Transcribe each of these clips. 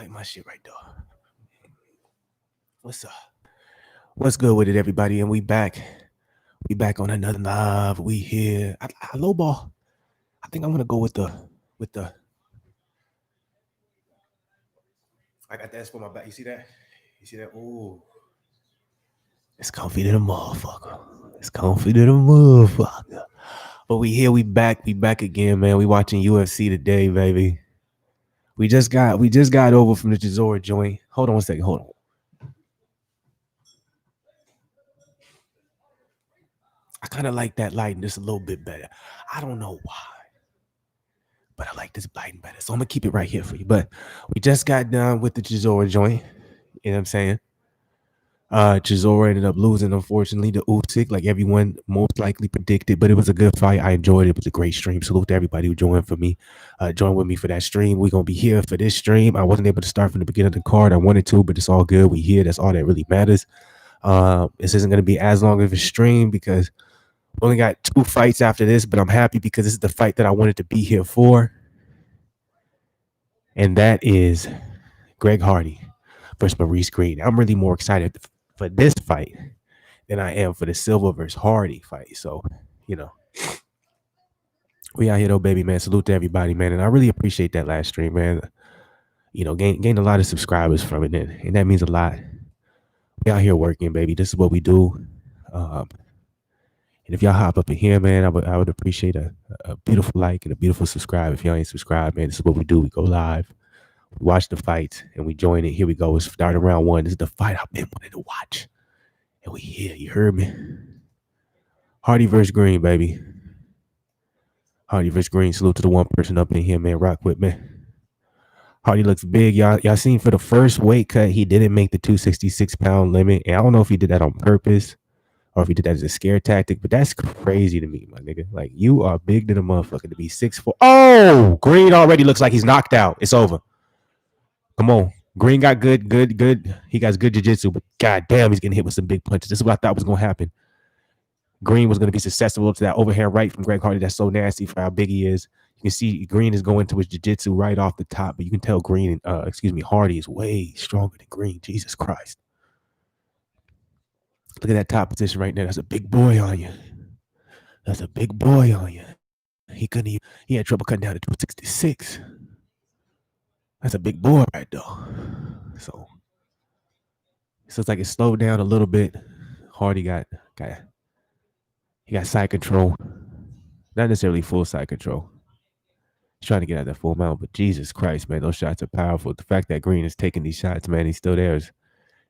like my shit right there. What's up? What's good with it, everybody? And we back. We back on another live. We here. I low ball. I think I'm gonna go with the. I got that for my back. You see that? You see that? Ooh, it's comfy to the motherfucker. It's comfy to the motherfucker. But we here. We back. We back again, man. We watching UFC today, baby. We just got over from the Chisora joint. Hold on a second. Hold on. I kind of like that lighting just a little bit better. I don't know why, but I like this lighting better. So I'm gonna keep it right here for you. But we just got done with the Chisora joint. You know what I'm saying? Chisora ended up losing, unfortunately, to Usyk, like everyone most likely predicted. But it was a good fight. I enjoyed it. It was a great stream. Salute to everybody who joined for me. Join with me for that stream. We're gonna be here for this stream. I wasn't able to start from the beginning of the card. I wanted to, but it's all good. We here. That's all that really matters. This isn't gonna be as long of a stream because we only got 2 fights after this, but I'm happy because this is the fight that I wanted to be here for. And that is Greg Hardy versus Maurice Green. I'm really more excited for this fight than I am for the Silva versus Hardy fight. So, you know, we out here though, baby, man. Salute to everybody, man. And I really appreciate that last stream, man. You know, gained a lot of subscribers from it, and that means a lot. We out here working, baby. This is what we do. And if y'all hop up in here, man, I would appreciate a beautiful like and a beautiful subscribe. If y'all ain't subscribed, man, this is what we do. We go live, we watch the fight, and we join it. Here we go. It's starting round 1. This is the fight I've been wanting to watch. And we here. You heard me? Hardy versus Green, baby. Hardy versus Green. Salute to the one person up in here, man. Rock with me. Hardy looks big. Y'all seen for the first weight cut, he didn't make the 266-pound limit. And I don't know if he did that on purpose or if he did that as a scare tactic, but that's crazy to me, my nigga. Like, you are big to the motherfucker to be 6'4". Oh, Green already looks like he's knocked out. It's over. Come on. Green got good. He got good jiu-jitsu, but goddamn, he's getting hit with some big punches. This is what I thought was going to happen. Green was going to be susceptible to that overhand right from Greg Hardy. That's so nasty for how big he is. You can see Green is going to his jiu-jitsu right off the top, but you can tell Hardy is way stronger than Green. Jesus Christ. Look at that top position right there. That's a big boy on you. That's a big boy on you. He had trouble cutting down to 266. That's a big boy right there. So it's like it slowed down a little bit. Hardy got side control. Not necessarily full side control. He's trying to get out that full mount, but Jesus Christ, man, those shots are powerful. The fact that Green is taking these shots, man, he's still there is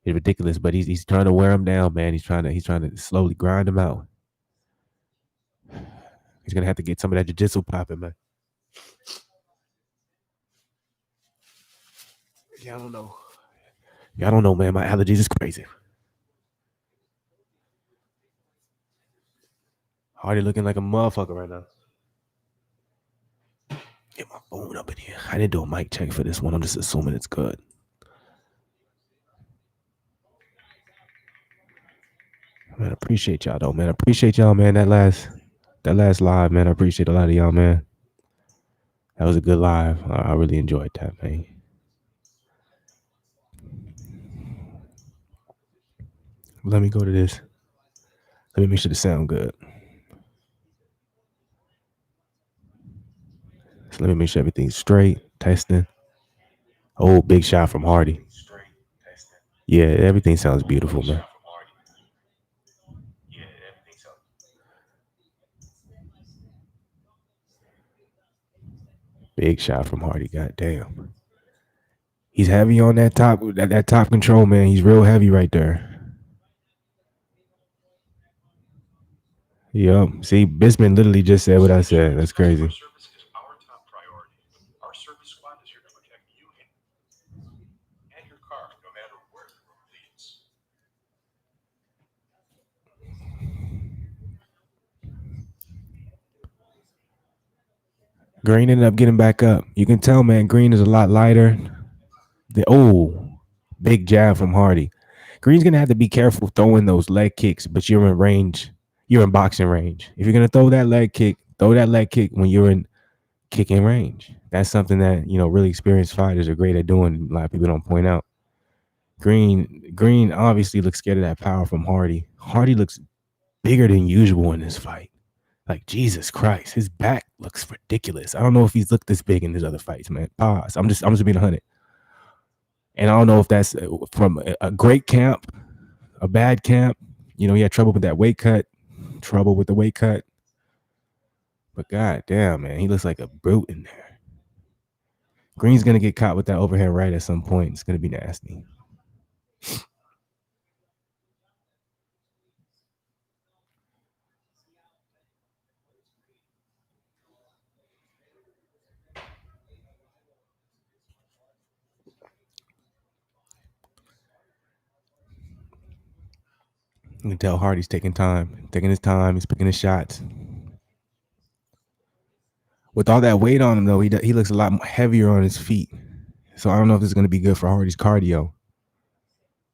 ridiculous. But he's trying to wear him down, man. He's trying to slowly grind him out. He's gonna have to get some of that jiu-jitsu popping, man. Yeah, I don't know, man. My allergies is crazy. Hardy looking like a motherfucker right now. Get my phone up in here. I didn't do a mic check for this one. I'm just assuming it's good. Man, I appreciate y'all though, man. I appreciate y'all, man. That last live, man. I appreciate a lot of y'all, man. That was a good live. I really enjoyed that, man. Let me go to this. Let me make sure the sound good. So let me make sure everything's straight. Testing. Oh, big shot from Hardy. Yeah, everything sounds beautiful, man. Big shot from Hardy. Goddamn. He's heavy on that top control, man. He's real heavy right there. Yep. See, Bisman literally just said what I said. That's crazy. Green ended up getting back up. You can tell, man, Green is a lot lighter. Big jab from Hardy. Green's going to have to be careful throwing those leg kicks, but you're in range. You're in boxing range. If you're going to throw that leg kick when you're in kicking range. That's something that, really experienced fighters are great at doing. A lot of people don't point out. Green obviously looks scared of that power from Hardy. Hardy looks bigger than usual in this fight. Like, Jesus Christ, his back looks ridiculous. I don't know if he's looked this big in his other fights, man. Pause. I'm just being 100. And I don't know if that's from a great camp, a bad camp. He had trouble with that weight cut, trouble with the weight cut. But god damn, man, he looks like a brute in there. Green's gonna get caught with that overhand right at some point. It's gonna be nasty. You can tell Hardy's taking his time. He's picking his shots. With all that weight on him, though, he looks a lot heavier on his feet. So I don't know if this is going to be good for Hardy's cardio,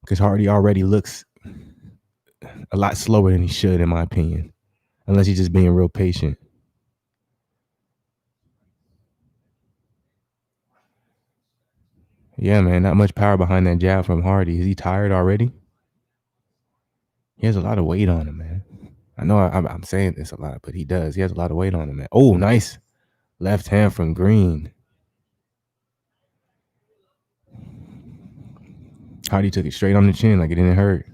because Hardy already looks a lot slower than he should, in my opinion, unless he's just being real patient. Yeah, man, not much power behind that jab from Hardy. Is he tired already? He has a lot of weight on him, man. I know I'm saying this a lot, but he does. He has a lot of weight on him, man. Oh, nice left hand from Green. Hardy took it straight on the chin like it didn't hurt.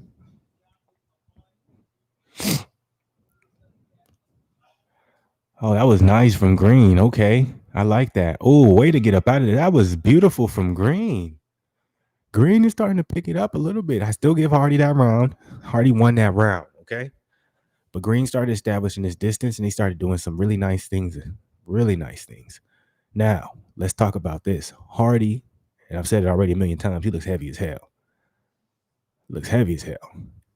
Oh, that was nice from Green. Okay. I like that. Oh, way to get up out of there. That was beautiful from Green. Green is starting to pick it up a little bit. I still give Hardy that round. Hardy won that round. Okay. But Green started establishing his distance and he started doing some really nice things. Really nice things. Now, let's talk about this. Hardy, and I've said it already a million times, he looks heavy as hell. Looks heavy as hell.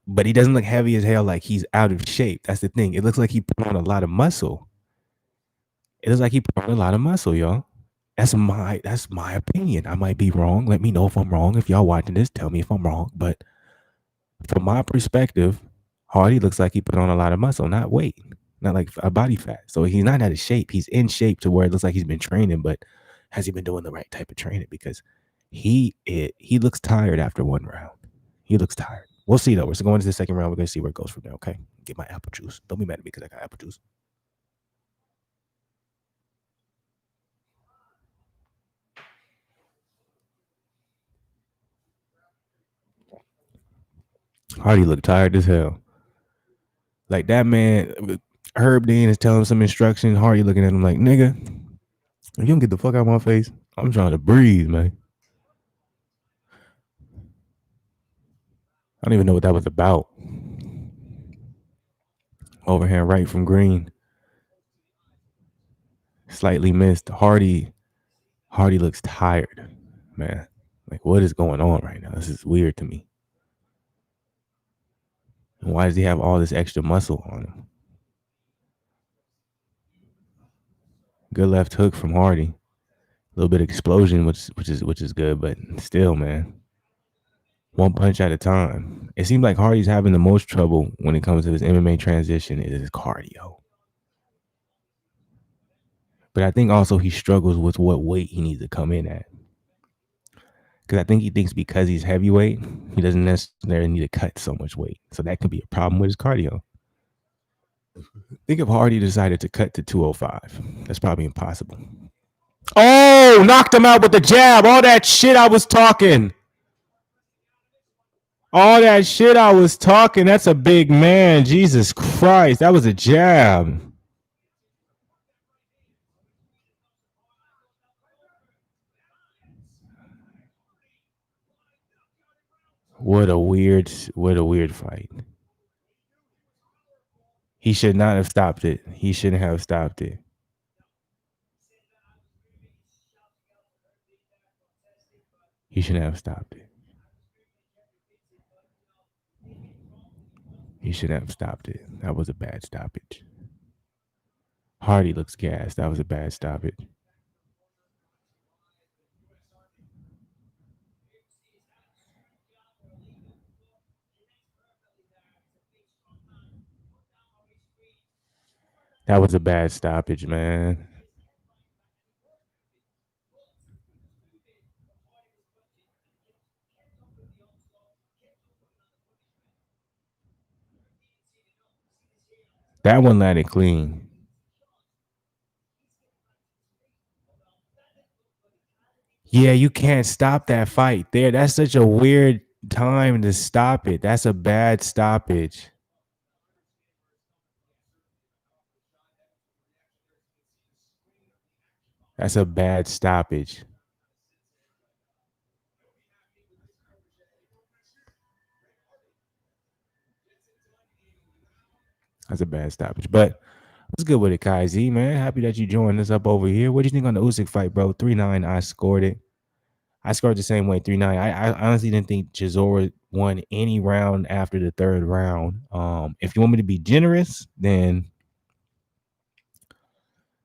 But he doesn't look heavy as hell like he's out of shape. That's the thing. It looks like he put on a lot of muscle. It looks like he put on a lot of muscle, y'all. That's my opinion. I might be wrong. Let me know if I'm wrong. If y'all watching this, tell me if I'm wrong. But from my perspective, Hardy looks like he put on a lot of muscle, not weight, not like a body fat. So he's not out of shape. He's in shape to where it looks like he's been training, but has he been doing the right type of training? Because he looks tired after one round. He looks tired. We'll see though. We're going into the second round. We're gonna see where it goes from there. Okay, get my apple juice. Don't be mad at me because I got apple juice. Hardy looked tired as hell. Like that man, Herb Dean is telling him some instructions. Hardy looking at him like, nigga, if you don't get the fuck out of my face, I'm trying to breathe, man. I don't even know what that was about. Overhand right from Green. Slightly missed. Hardy looks tired, man. Like, what is going on right now? This is weird to me. And why does he have all this extra muscle on him? Good left hook from Hardy. A little bit of explosion, which is good, but still, man. One punch at a time. It seems like Hardy's having the most trouble when it comes to his MMA transition is his cardio. But I think also he struggles with what weight he needs to come in at. Because I think he thinks because he's heavyweight, he doesn't necessarily need to cut so much weight. So that could be a problem with his cardio. Think if Hardy decided to cut to 205. That's probably impossible. Oh, knocked him out with the jab. All that shit I was talking. All that shit I was talking. That's a big man. Jesus Christ. That was a jab. What a weird fight. He should not have stopped it. He shouldn't have stopped it. He shouldn't have stopped it. He shouldn't have stopped it. That was a bad stoppage. Hardy looks gassed. That was a bad stoppage. That was a bad stoppage, man. That one landed clean. Yeah, you can't stop that fight there. That's such a weird time to stop it. That's a bad stoppage. That's a bad stoppage. That's a bad stoppage. But what's good with it, Kai Z, man? Happy that you joined us up over here. What do you think on the Usyk fight, bro? 3-9, I scored it. I scored the same way, 3-9. I honestly didn't think Chisora won any round after the third round. If you want me to be generous, then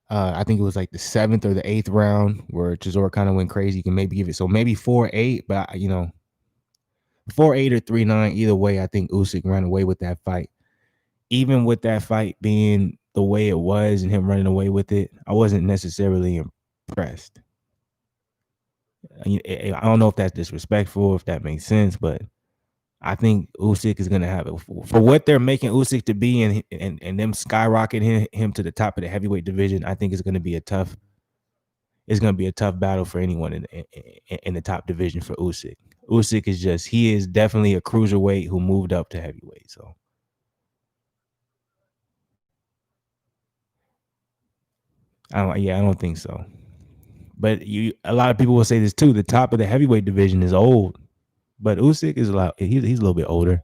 I think it was like the seventh or the eighth round where Chisora kind of went crazy. You can maybe give it so maybe 4-8, but 4-8 or 3-9. Either way, I think Usyk ran away with that fight. Even with that fight being the way it was and him running away with it, I wasn't necessarily impressed. I don't know if that's disrespectful, if that makes sense, but I think Usyk is gonna have it for what they're making Usyk to be, and them skyrocketing him to the top of the heavyweight division. I think it's gonna be a tough. It's gonna be a tough battle for anyone in the top division for Usyk. Usyk he is definitely a cruiserweight who moved up to heavyweight. So I don't think so. But a lot of people will say this too. The top of the heavyweight division is old, but Usyk is he's a little bit older.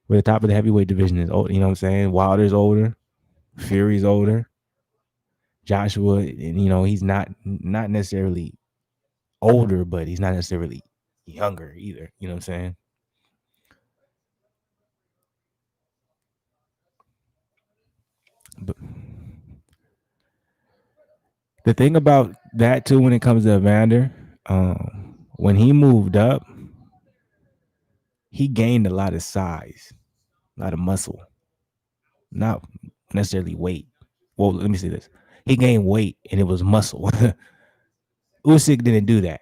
But the top of the heavyweight division is old. You know what I'm saying? Wilder's older, Fury's older, Joshua, and he's not necessarily older, but he's not necessarily younger either. You know what I'm saying? But the thing about that too, when it comes to Evander, when he moved up, he gained a lot of size, a lot of muscle, not necessarily weight. Well, let me say this: he gained weight and it was muscle. Usyk didn't do that.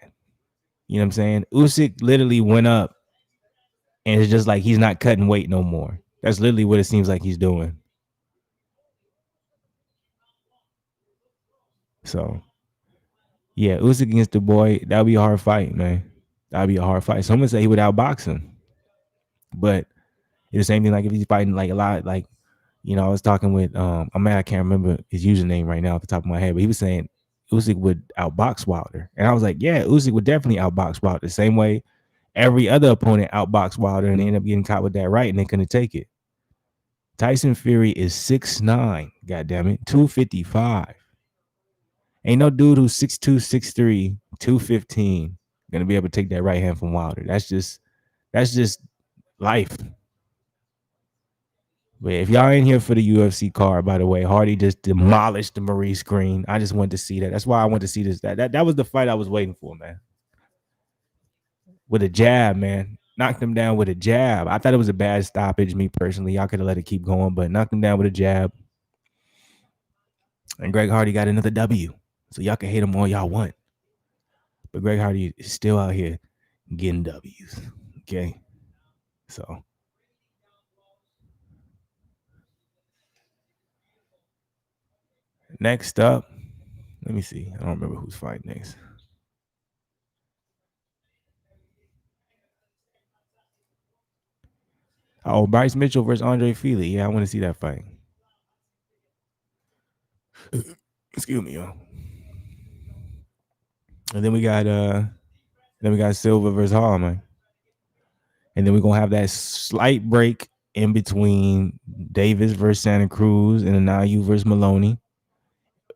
You know what I'm saying? Usyk literally went up, and it's just like he's not cutting weight no more. That's literally what it seems like he's doing. So, yeah, Usyk against the boy, that would be a hard fight, man. That would be a hard fight. Someone say he would outbox him, but it's the same thing. Like if he's fighting like a lot, like I was talking with I can't remember his username right now off the top of my head, but he was saying Usyk would outbox Wilder, and I was like, yeah, Usyk would definitely outbox Wilder the same way every other opponent outboxed Wilder, and they end up getting caught with that right, and they couldn't take it. Tyson Fury is 6'9", goddamn it, 255. Ain't no dude who's 6'2", 6'3", 215 gonna be able to take that right hand from Wilder. That's just life. But if y'all ain't here for the UFC card, by the way, Hardy just demolished the Marie screen. I just wanted to see that. That's why I wanted to see this. That was the fight I was waiting for, man. With a jab, man. Knocked him down with a jab. I thought it was a bad stoppage, me personally. Y'all could have let it keep going, but knocked him down with a jab. And Greg Hardy got another W. So y'all can hate him all y'all want. But Greg Hardy is still out here getting W's. Okay. So next up, let me see. I don't remember who's fighting next. Oh, Bryce Mitchell versus Andre Feely. Yeah, I want to see that fight. Excuse me, y'all. And then we got Silva versus Hall, man. And then we're gonna have that slight break in between Davis versus Santa Cruz and Anayu versus Maloney.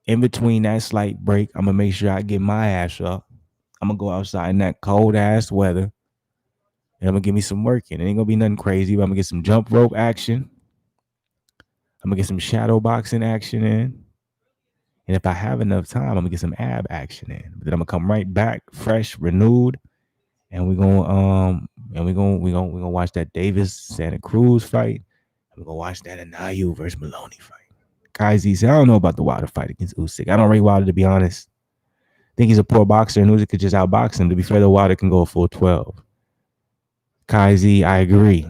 In between that slight break, I'm gonna make sure I get my ass up. I'm gonna go outside in that cold ass weather, and I'm gonna give me some work in. It ain't gonna be nothing crazy, but I'm gonna get some jump rope action. I'm gonna get some shadow boxing action in. And if I have enough time, I'm gonna get some ab action in. But then I'm gonna come right back, fresh, renewed, and we're gonna watch that Davis Santa Cruz fight. And we're gonna watch that Anayu versus Maloney fight. Kaiser said, I don't know about the Wilder fight against Usyk. I don't rate Wilder, to be honest. I think he's a poor boxer, and Usyk could just outbox him. To be fair, though, Wilder can go a full 12. Kaiser, I agree.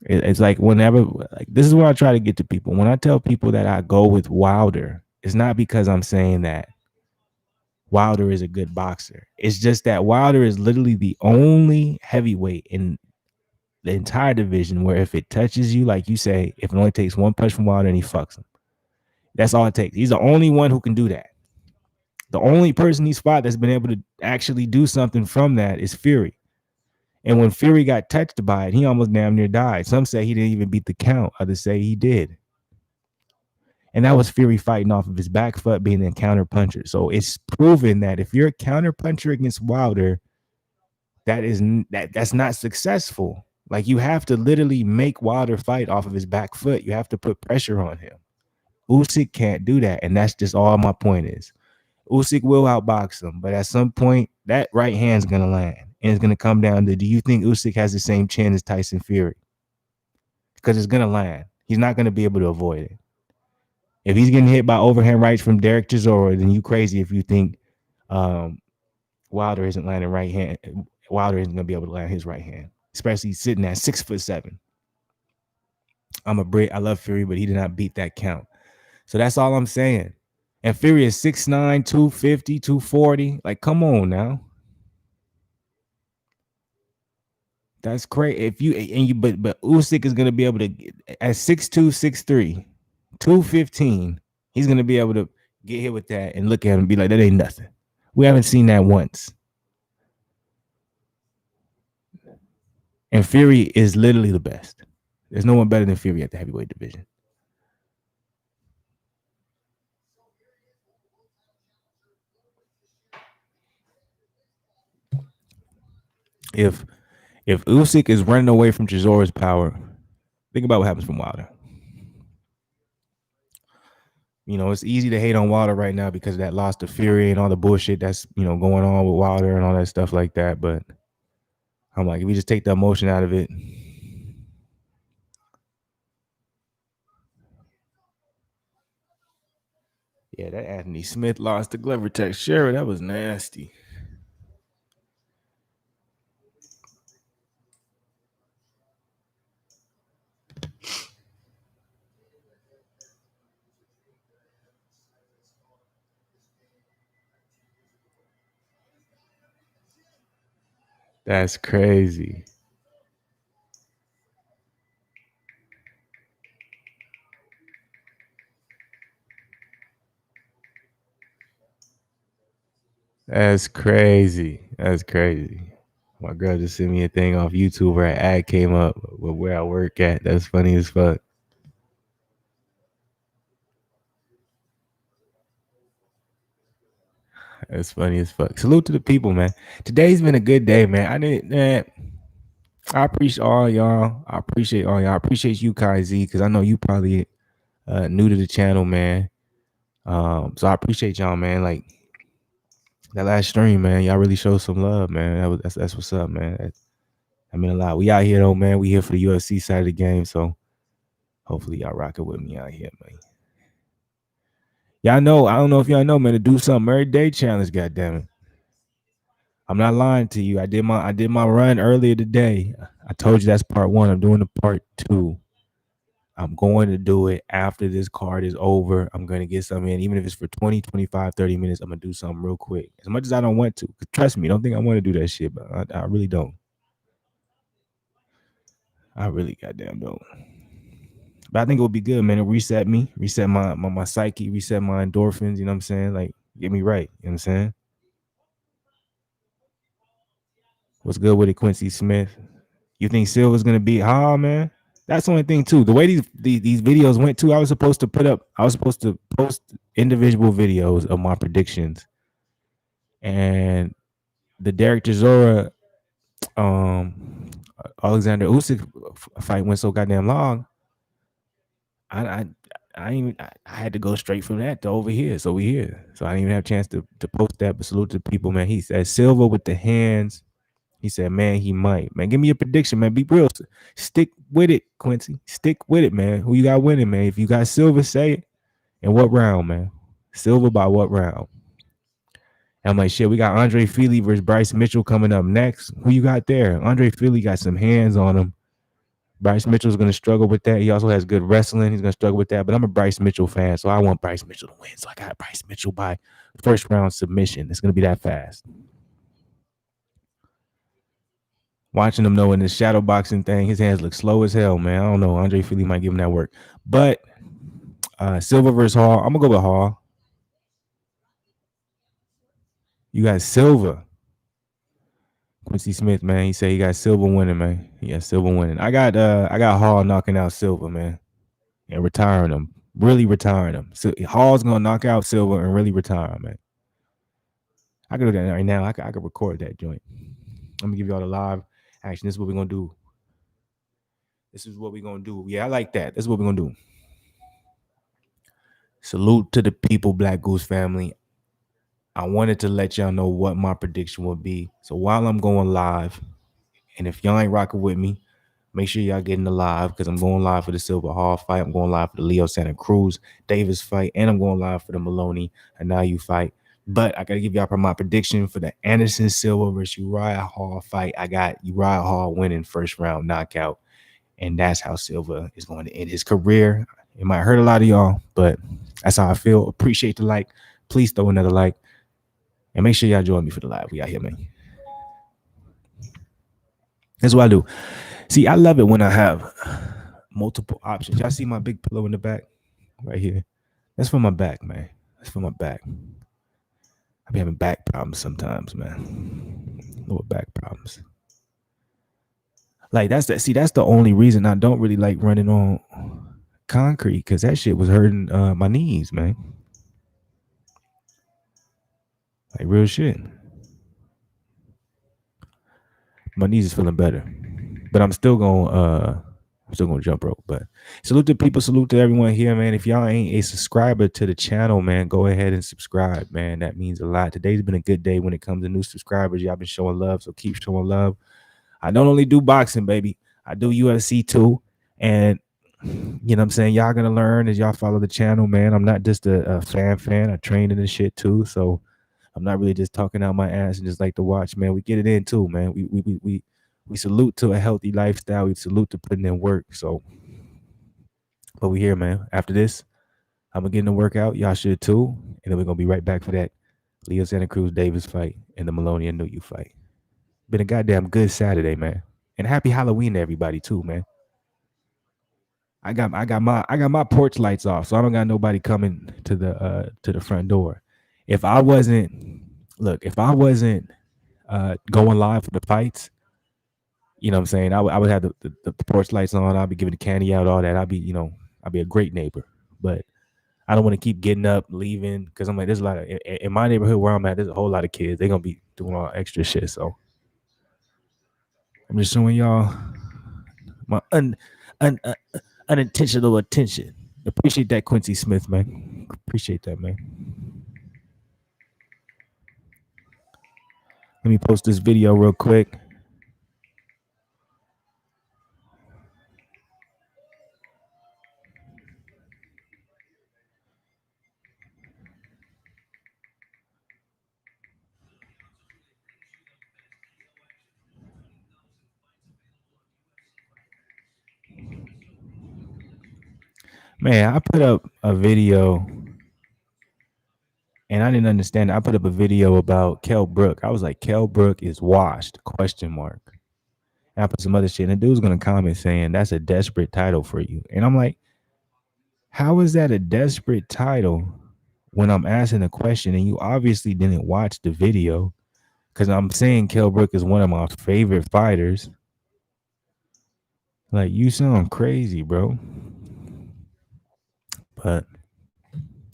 It's like whenever, like, this is what I try to get to people. When I tell people that I go with Wilder, it's not because I'm saying that Wilder is a good boxer. It's just that Wilder is literally the only heavyweight in the entire division where if it touches you, like you say, if it only takes one punch from Wilder and he fucks him, that's all it takes. He's the only one who can do that. The only person he's fought that's been able to actually do something from that is Fury. And when Fury got touched by it, he almost damn near died. Some say he didn't even beat the count. Others say he did. And that was Fury fighting off of his back foot, being a counter puncher. So it's proven that if you're a counter puncher against Wilder, that's not successful. Like, you have to literally make Wilder fight off of his back foot. You have to put pressure on him. Usyk can't do that, and that's just all my point is. Usyk will outbox him, but at some point, that right hand's gonna land, and it's gonna come down to: do you think Usyk has the same chin as Tyson Fury? Because it's gonna land. He's not gonna be able to avoid it. If he's getting hit by overhand rights from Derek Chisora, then you crazy if you think Wilder isn't landing right hand. Wilder isn't gonna be able to land his right hand, especially sitting at 6'7". I love Fury, but he did not beat that count. So that's all I'm saying. And Fury is 6'9", 250, 240. Like, come on now. That's crazy. But Usyk is gonna be able to at 6'2", 6'3", 215. He's gonna be able to get hit with that and look at him and be like, that ain't nothing. We haven't seen that once. And Fury is literally the best. There's no one better than Fury at the heavyweight division. If Usyk is running away from Chisora's power, think about what happens from Wilder. You know, it's easy to hate on Wilder right now because of that loss to Fury and all the bullshit that's, going on with Wilder and all that stuff like that. But I'm like, if we just take the emotion out of it. Yeah, that Anthony Smith loss to Glover Teixeira, that was nasty. That's crazy. That's crazy. That's crazy. My girl just sent me a thing off YouTube where an ad came up with where I work at. That's funny as fuck. That's funny as fuck. Salute to the people, man. Today's been a good day, man. I appreciate all y'all. I appreciate you, Kai Z, because I know you probably new to the channel, man. So I appreciate y'all, man. Like, that last stream, man, y'all really showed some love, man. That's what's up, man. I mean a lot. We out here though, man. We here for the UFC side of the game, so hopefully y'all rocking with me out here, man. Y'all know, I don't know if y'all know, man, to do something every day challenge, goddammit. I'm not lying to you. I did my run earlier today. I told you that's part 1. I'm doing the part 2. I'm going to do it after this card is over. I'm going to get something in, even if it's for 20, 25, 30 minutes. I'm going to do something real quick. As much as I don't want to. Trust me, don't think I want to do that shit, but I really don't. I really goddamn don't. But I think it would be good, man. It'll reset me, reset my psyche, reset my endorphins, you know what I'm saying? Like, get me right, you know what I'm saying? What's good with it, Quincy Smith? You think Silva's gonna beat Ha, man? That's the only thing too. The way these videos went too, I was supposed to post individual videos of my predictions. And the Derek Chisora Alexander Usyk fight went so goddamn long. I had to go straight from that to over here. So we here. So I didn't even have a chance to post that. But salute to the people, man. He said Silva with the hands. He said, man, he might. Man, give me a prediction, man. Be real. Stick with it, Quincy. Stick with it, man. Who you got winning, man? If you got Silva, say it. And what round, man? Silva by what round? And I'm like, shit, we got Andre Fili versus Bryce Mitchell coming up next. Who you got there? Andre Fili got some hands on him. Bryce Mitchell's going to struggle with that. He also has good wrestling. He's going to struggle with that. But I'm a Bryce Mitchell fan, so I want Bryce Mitchell to win. So I got Bryce Mitchell by first round submission. It's going to be that fast. Watching him though in this shadow boxing thing, his hands look slow as hell, man. I don't know. Andre Fili might give him that work. But Silva versus Hall. I'm going to go with Hall. You got Silva. Quincy Smith, man. He said he got Silva winning, man. He got Silva winning. I got Hall knocking out Silva, man. And retiring him. Really retiring him. So Hall's gonna knock out Silva and really retire him, man. I can do that right now. I can record that joint. Let me give y'all the live action. This is what we're gonna do. This is what we're gonna do. Yeah, I like that. This is what we're gonna do. Salute to the people, Black Goose family. I wanted to let y'all know what my prediction would be. So while I'm going live, and if y'all ain't rocking with me, make sure y'all getting the live because I'm going live for the Silva Hall fight. I'm going live for the Leo Santa Cruz Davis fight, and I'm going live for the Maloney and now you fight. But I gotta give y'all my prediction for the Anderson Silva versus Uriah Hall fight. I got Uriah Hall winning first round knockout, and that's how Silva is going to end his career. It might hurt a lot of y'all, but that's how I feel. Appreciate the like. Please throw another like, and make sure y'all join me for the live. We out here, man. That's what I do. See, I love it when I have multiple options. Y'all see my big pillow in the back right here? That's for my back, man. That's for my back. I be having back problems sometimes, man. Lower back problems. Like that's the only reason I don't really like running on concrete, because that shit was hurting my knees, man. Like real shit. My knees is feeling better, but I'm still gonna jump rope. But salute to people, salute to everyone here, man. If y'all ain't a subscriber to the channel, man, go ahead and subscribe, man. That means a lot. Today's been a good day when it comes to new subscribers. Y'all been showing love, so keep showing love. I don't only do boxing, baby. I do UFC too, and you know what I'm saying, y'all gonna learn as y'all follow the channel, man. I'm not just a fan. I train in this shit too, so I'm not really just talking out my ass and just like to watch, man. We get it in too, man. We salute to a healthy lifestyle. We salute to putting in work. So, but we here, man. After this, I'm gonna get in the workout. Y'all should too, and then we're gonna be right back for that Leo Santa Cruz Davis fight and the Maloney and New fight. Been a goddamn good Saturday, man. And happy Halloween to everybody too, man. I got my porch lights off, so I don't got nobody coming to the front door. If I wasn't going live for the fights, you know what I'm saying, I would have the porch lights on. I'll be giving the candy out, all that. I'll be a great neighbor. But I don't want to keep getting up, leaving, because I'm like, there's a lot of in my neighborhood where I'm at, there's a whole lot of kids. They're gonna be doing all extra shit. So I'm just showing y'all my unintentional attention. Appreciate that, Quincy Smith, man. Appreciate that, man. Let me post this video real quick. Man, I put up a video and I didn't understand it. I put up a video about Kell Brook. I was like, Kell Brook is washed, question mark. And I put some other shit, and the dude's gonna comment saying that's a desperate title for you. And I'm like, how is that a desperate title when I'm asking a question and you obviously didn't watch the video? Because I'm saying Kell Brook is one of my favorite fighters. Like, you sound crazy, bro. But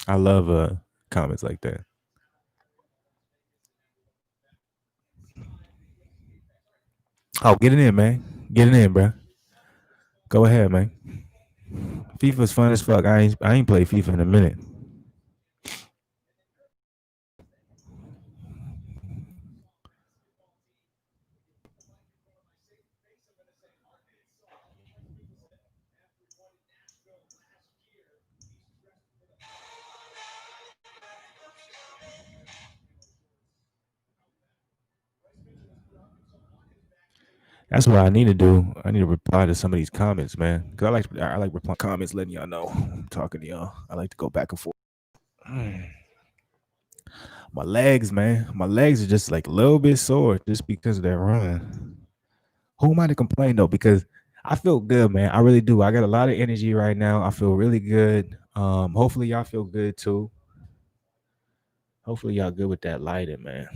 I love comments like that. Oh, get it in, man. Get it in, bro. Go ahead, man. FIFA's fun as fuck. I ain't played FIFA in a minute. That's what I need to do. I need to reply to some of these comments, man. Cause I like replying comments, letting y'all know I'm talking to y'all. I like to go back and forth. My legs, man. My legs are just like a little bit sore just because of that run. Who am I to complain though? Because I feel good, man. I really do. I got a lot of energy right now. I feel really good. Hopefully y'all feel good too. Hopefully y'all good with that lighting, man.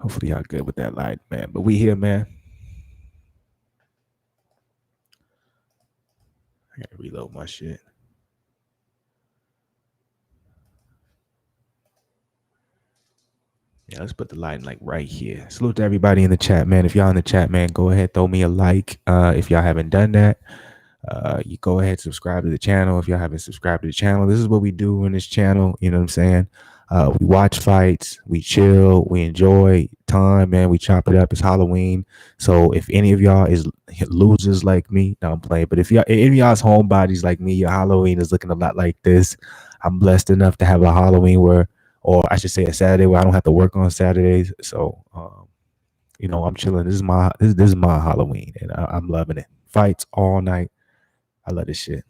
Hopefully y'all good with that light, man. But we here, man. I gotta reload my shit. Yeah, let's put the lighting like right here. Salute to everybody in the chat, man. If y'all in the chat, man, go ahead, throw me a like. If y'all haven't done that, you go ahead, subscribe to the channel. If y'all haven't subscribed to the channel, this is what we do in this channel. You know what I'm saying? We watch fights, we chill, we enjoy time, man. We chop it up. It's Halloween, so if any of y'all is losers like me, no, I'm playing. But if y'all, any of y'all's homebodies like me, your Halloween is looking a lot like this. I'm blessed enough to have a Halloween where, or I should say, a Saturday where I don't have to work on Saturdays. So, you know, I'm chilling. This is my Halloween, and I'm loving it. Fights all night. I love this shit.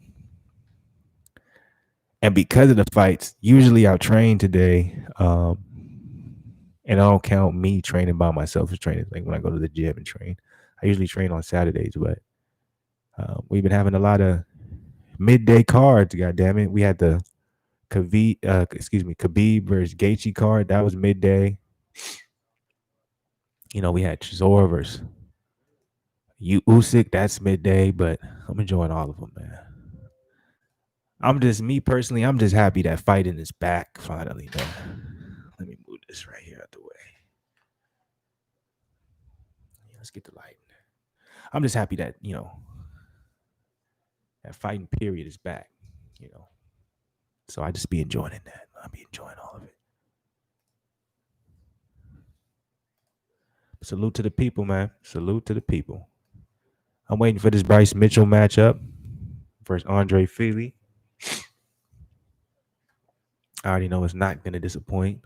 And because of the fights, usually I'll train today. And I don't count me training by myself as training. Like when I go to the gym and train, I usually train on Saturdays. But we've been having a lot of midday cards. God damn it, we had the Khabib versus Gaethje card. That was midday. You know, we had Chisora versus Usyk. That's midday. But I'm enjoying all of them, man. I'm just happy that fighting is back finally, man. Let me move this right here out the way. Let's get the light. I'm just happy that, you know, that fighting period is back, you know. So I just be enjoying that. I be enjoying all of it. Salute to the people, man. Salute to the people. I'm waiting for this Bryce Mitchell matchup versus Andre Feely. I already know it's not going to disappoint.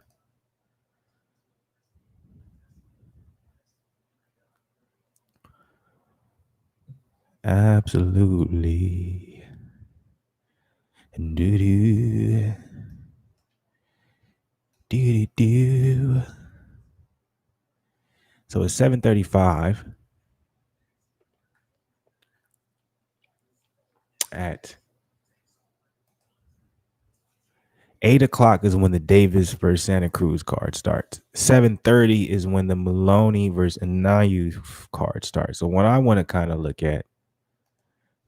Absolutely. Do-do. Do-do-do. So it's 7:35 at 8 o'clock is when the Davis versus Santa Cruz card starts. 7:30 is when the Maloney versus Anayu card starts. So what I want to kind of look at,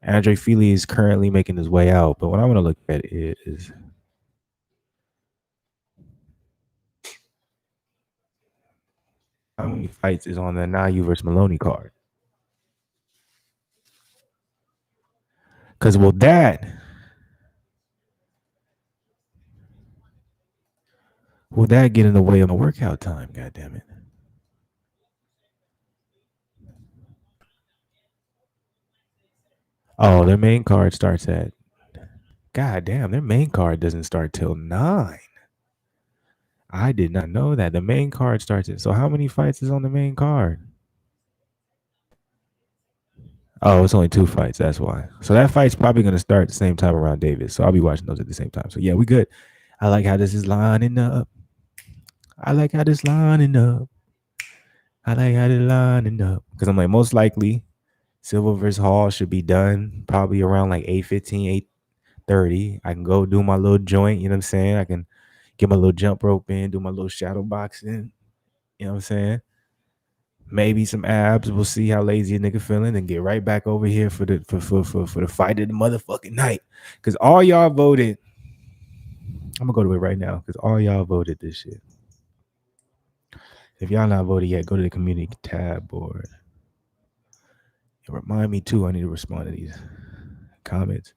Andre Feely is currently making his way out, but what I want to look at is how many fights is on the Anayu versus Maloney card. Because will that get in the way of my workout time? God damn it. Oh, their main card starts at, God damn, their main card doesn't start till 9. I did not know that. The main card starts at, so how many fights is on the main card? Oh, it's only 2 fights. That's why. So that fight's probably going to start at the same time around Davis. So I'll be watching those at the same time. So yeah, we good. I like how this is lining up. I like how this lining up. I like how this lining up. Because I'm like, most likely, Silva versus Hall should be done probably around like 8:15, 8:30. I can go do my little joint. You know what I'm saying? I can get my little jump rope in, do my little shadow boxing. You know what I'm saying? Maybe some abs. We'll see how lazy a nigga feeling, and get right back over here for the fight of the motherfucking night. Cause all y'all voted. I'm gonna go to it right now because all y'all voted this shit. If y'all not voted yet, go to the community tab board. And remind me too. I need to respond to these comments.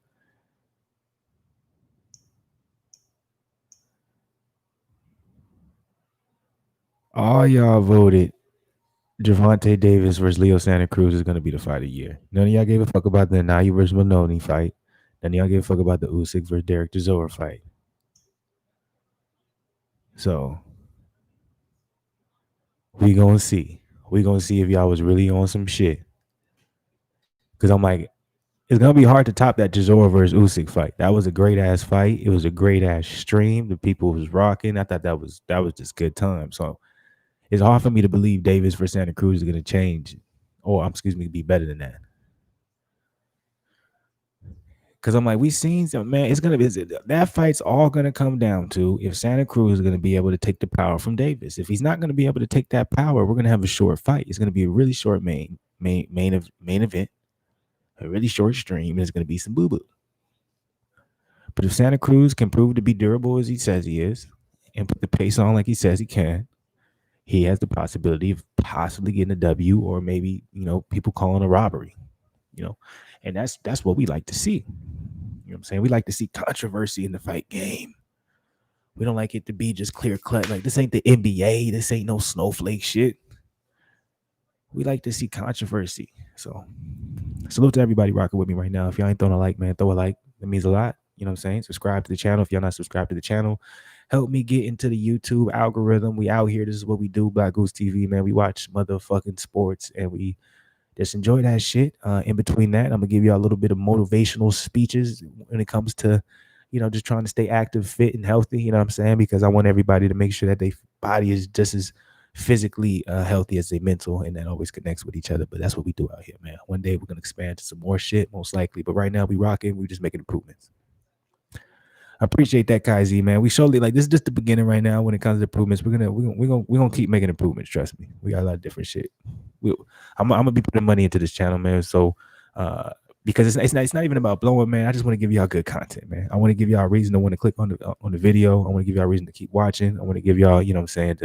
All y'all voted Gervonta Davis versus Leo Santa Cruz is going to be the fight of the year. None of y'all gave a fuck about the Anayu versus Maloney fight. None of y'all gave a fuck about the Usyk versus Derek Chisora fight. So we gonna see. We gonna see if y'all was really on some shit. Cause I'm like, it's gonna be hard to top that Chisora versus Usyk fight. That was a great ass fight. It was a great ass stream. The people was rocking. I thought that was just good time. So it's hard for me to believe Davis for Santa Cruz is gonna change, or excuse me, be better than that. Cause I'm like, we seen some man. It's gonna be that fight's all gonna come down to if Santa Cruz is gonna be able to take the power from Davis. If he's not gonna be able to take that power, we're gonna have a short fight. It's gonna be a really short main event, a really short stream, and it's gonna be some boo boo. But if Santa Cruz can prove to be durable as he says he is, and put the pace on like he says he can, he has the possibility of possibly getting a W, or maybe people calling a robbery. And that's what we like to see. You know what I'm saying? We like to see controversy in the fight game. We don't like it to be just clear cut. Like, this ain't the NBA. This ain't no snowflake shit. We like to see controversy. So salute to everybody rocking with me right now. If y'all ain't throwing a like, man, throw a like. It means a lot. You know what I'm saying? Subscribe to the channel if y'all not subscribed to the channel. Help me get into the YouTube algorithm. We out here. This is what we do. BlakGooseTV, man. We watch motherfucking sports and we just enjoy that shit. In between that, I'm gonna give you a little bit of motivational speeches when it comes to, just trying to stay active, fit, and healthy. You know what I'm saying? Because I want everybody to make sure that their body is just as physically healthy as their mental, and that always connects with each other. But that's what we do out here, man. One day we're gonna expand to some more shit, most likely. But right now we rocking. We just making improvements. I appreciate that, Kai Z, man. We surely like this is just the beginning right now when it comes to improvements. We're gonna keep making improvements. Trust me. We got a lot of different shit. I'm gonna be putting money into this channel, man. So because it's not even about blowing, man. I just want to give y'all good content, man. I want to give y'all a reason to want to click on the video. I want to give y'all a reason to keep watching. I want to give y'all, what I'm saying,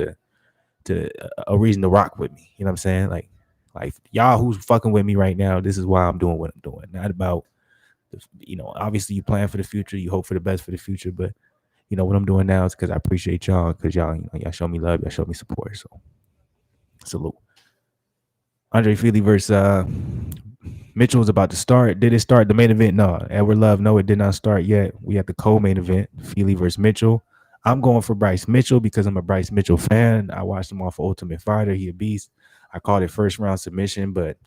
to a reason to rock with me. You know what I'm saying? Like y'all who's fucking with me right now, this is why I'm doing what I'm doing. Not about obviously you plan for the future, you hope for the best for the future, but what I'm doing now is because I appreciate y'all, because y'all show me love, y'all show me support. So salute. Andre Feely versus Mitchell is about to start. Did it start the main event? No. Edward Love, no, it did not start yet. We have the co-main event, Feely versus Mitchell. I'm going for Bryce Mitchell because I'm a Bryce Mitchell fan. I watched him off of Ultimate Fighter. He a beast. I called it first round submission, but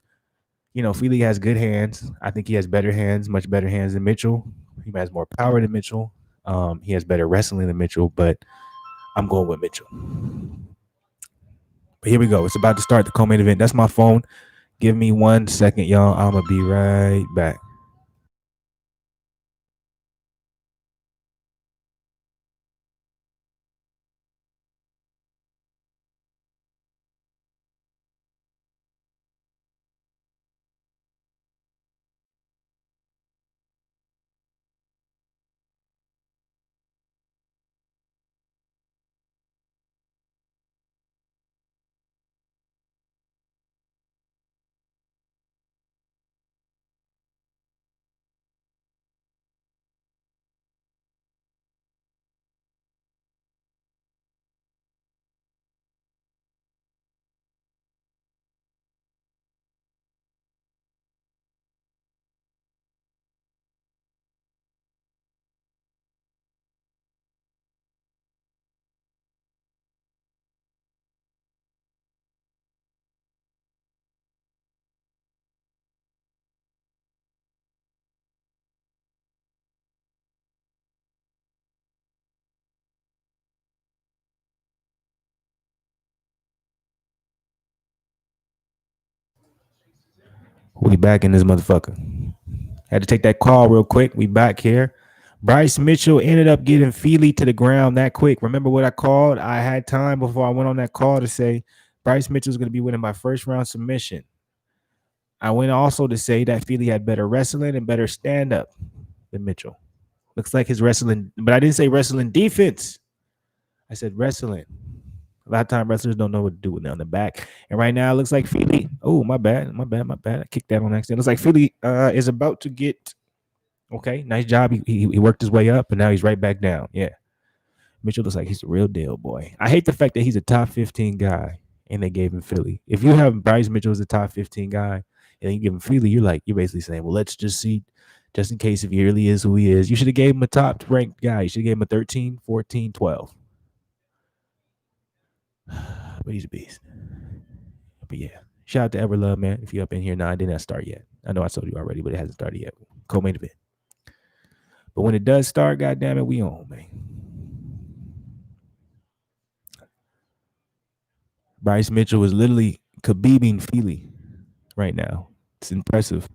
Feely has good hands. I think he has better hands, much better hands than Mitchell. He has more power than Mitchell. He has better wrestling than Mitchell, but I'm going with Mitchell. But here we go. It's about to start the co-main event. That's my phone. Give me 1 second, y'all. I'm going to be right back. We back in this motherfucker. Had to take that call real quick. We back here. Bryce Mitchell ended up getting Feely to the ground that quick. Remember what I called? I had time before I went on that call to say Bryce Mitchell's going to be winning by first round submission. I went also to say that Feely had better wrestling and better stand up than Mitchell. Looks like his wrestling, but I didn't say wrestling defense. I said wrestling. A lot of time wrestlers don't know what to do with it on the back. And right now it looks like Feely. Oh, my bad. I kicked that on accident. It looks like Feely is about to get. Okay, nice job. He worked his way up, and now he's right back down. Yeah. Mitchell looks like he's the real deal, boy. I hate the fact that he's a top 15 guy, and they gave him Philly. If you have Bryce Mitchell as a top 15 guy, and you give him Philly, you're basically saying, well, let's just see, just in case if he really is who he is. You should have gave him a top ranked guy. You should have gave him a 13, 14, 12. But he's a beast. But yeah, shout out to Everlove, man. If you're up in here now, it did not start yet. I know I told you already, but it hasn't started yet. Co-main event. But when it does start, goddamn it, we on, man. Bryce Mitchell was literally Khabibing Feely right now. It's impressive.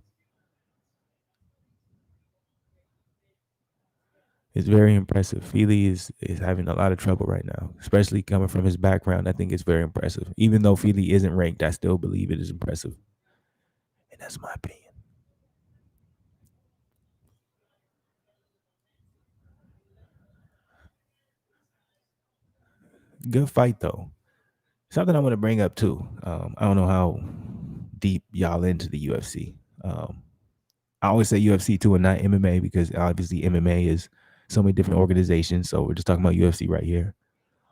It's very impressive. Feely is having a lot of trouble right now, especially coming from his background. I think it's very impressive. Even though Feely isn't ranked, I still believe it is impressive. And that's my opinion. Good fight though. Something I want to bring up too. I don't know how deep y'all into the UFC. I always say UFC too and not MMA because obviously MMA is so many different organizations. So we're just talking about UFC right here.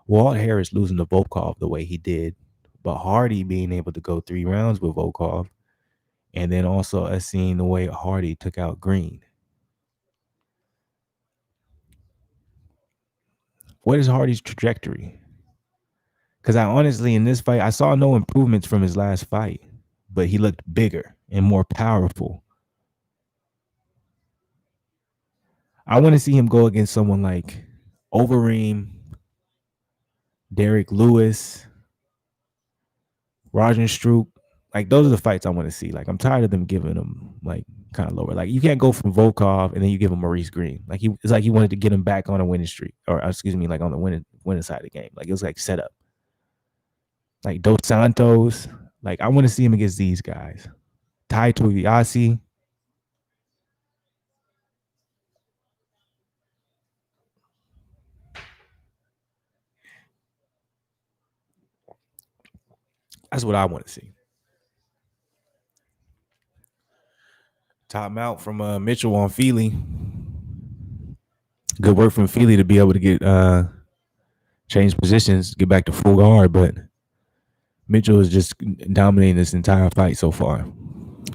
Walt Harris losing to Volkov the way he did, but Hardy being able to go 3 rounds with Volkov, and then also us seeing the way Hardy took out Green. What is Hardy's trajectory? Because I honestly, in this fight, I saw no improvements from his last fight, but he looked bigger and more powerful. I want to see him go against someone like Overeem, Derek Lewis, Roger Stroop. Like those are the fights I want to see. Like I'm tired of them giving them like kind of lower. Like you can't go from Volkov and then you give him Maurice Green. Like it's like he wanted to get him back on a winning streak, or excuse me, like on the winning side of the game. Like it was like set up. Like Dos Santos. Like I want to see him against these guys. Tai Tuivasa. That's what I want to see. Top out from Mitchell on Feely. Good work from Feely to be able to get change positions, get back to full guard, but Mitchell is just dominating this entire fight so far.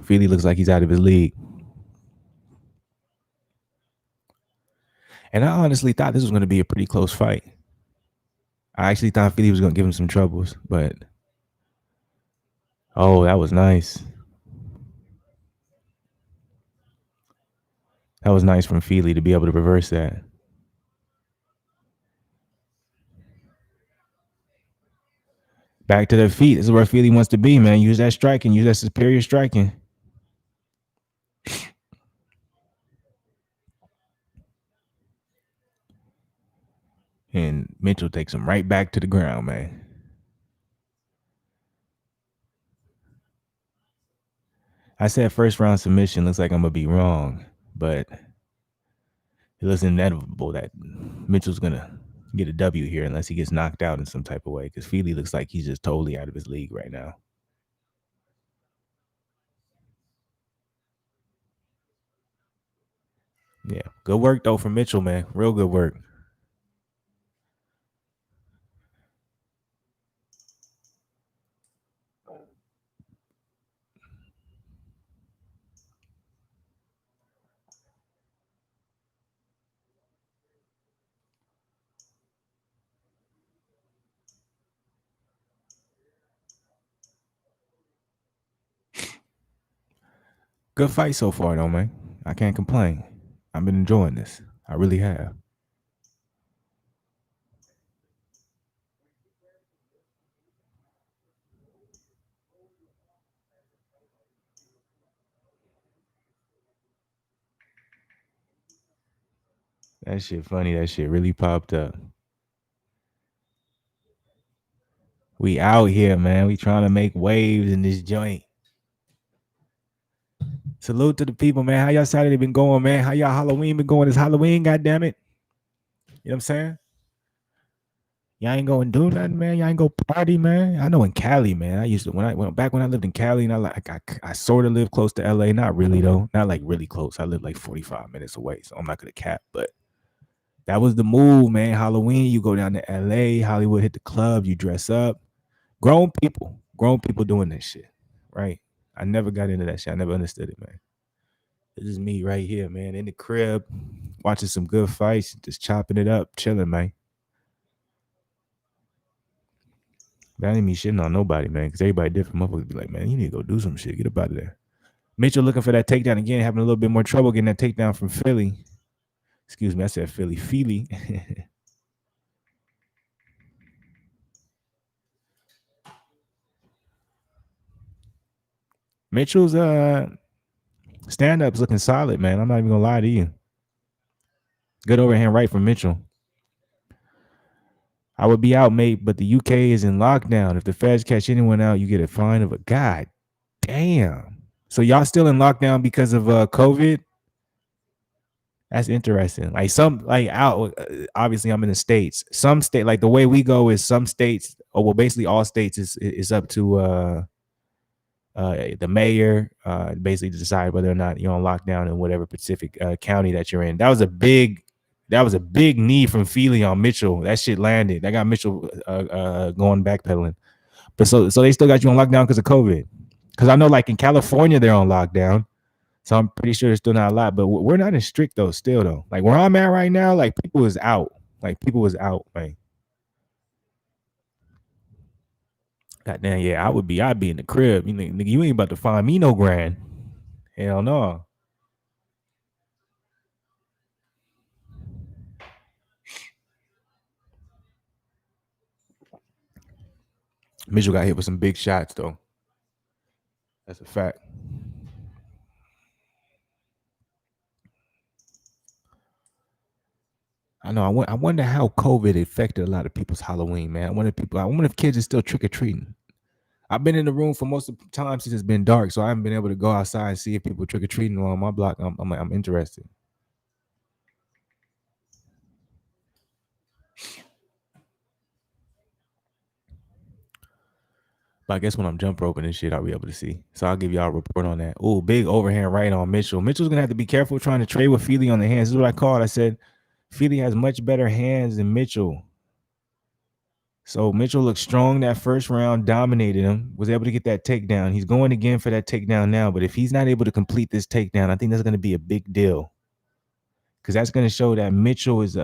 Feely looks like he's out of his league. And I honestly thought this was going to be a pretty close fight. I actually thought Feely was going to give him some troubles, but oh, that was nice. That was nice from Feely to be able to reverse that. Back to their feet. This is where Feely wants to be, man. Use that striking. Use that superior striking. And Mitchell takes him right back to the ground, man. I said first round submission. Looks like I'm going to be wrong, but it looks inevitable that Mitchell's going to get a W here unless he gets knocked out in some type of way, because Feely looks like he's just totally out of his league right now. Yeah. Good work, though, from Mitchell, man. Real good work. Good fight so far, though, man. I can't complain. I've been enjoying this. I really have. That shit funny. That shit really popped up. We out here, man. We trying to make waves in this joint. Salute to the people, man. How y'all Saturday been going, man? How y'all Halloween been going? It's Halloween, goddamn it. You know what I'm saying? Y'all ain't going to do nothing, man. Y'all ain't go party, man. I know in Cali, man. I used to when I lived in Cali, and I sort of live close to LA. Not really though. Not like really close. I live like 45 minutes away, so I'm not gonna cap. But that was the move, man. Halloween, you go down to LA, Hollywood, hit the club, you dress up. Grown people doing this shit, right? I never got into that shit. I never understood it, man. This is me right here, man, in the crib, watching some good fights, just chopping it up, chilling, man. That ain't me shitting on nobody, man, because everybody different. Motherfuckers be like, man, you need to go do some shit. Get up out of there. Mitchell looking for that takedown again, having a little bit more trouble getting that takedown from Philly. Excuse me, I said Philly. Feely. Mitchell's stand-up's looking solid, man. I'm not even gonna lie to you. Good overhand right from Mitchell. I would be out, mate, but the UK is in lockdown. If the feds catch anyone out, you get a fine of a god damn. So y'all still in lockdown because of COVID? That's interesting. Like some like out obviously I'm in the States. Some state like the way we go is some states, or well basically all states is up to the mayor basically to decide whether or not you're on lockdown in whatever specific county that you're in. That was a big knee from Feely on Mitchell. That shit landed. That got Mitchell going backpedaling. But so they still got you on lockdown because of COVID. Because I know like in California they're on lockdown. So I'm pretty sure there's still not a lot, but we're not in strict though. Still though, like where I'm at right now, like people is out. Like goddamn, yeah, I'd be in the crib. You nigga, you ain't about to find me no grand. Hell no. Mitchell got hit with some big shots though. That's a fact. I know. I wonder how COVID affected a lot of people's Halloween, man. I wonder if kids are still trick or treating. I've been in the room for most of the time since it's been dark, so I haven't been able to go outside and see if people trick or treating on my block. I'm interested. But I guess when I'm jump roping and shit, I'll be able to see. So I'll give y'all a report on that. Oh, big overhand right on Mitchell. Mitchell's gonna have to be careful trying to trade with Feely on the hands. This is what I called. I said Feely has much better hands than Mitchell. So Mitchell looked strong that first round, dominated him, was able to get that takedown. He's going again for that takedown now. But if he's not able to complete this takedown, I think that's going to be a big deal. Because that's going to show that Mitchell is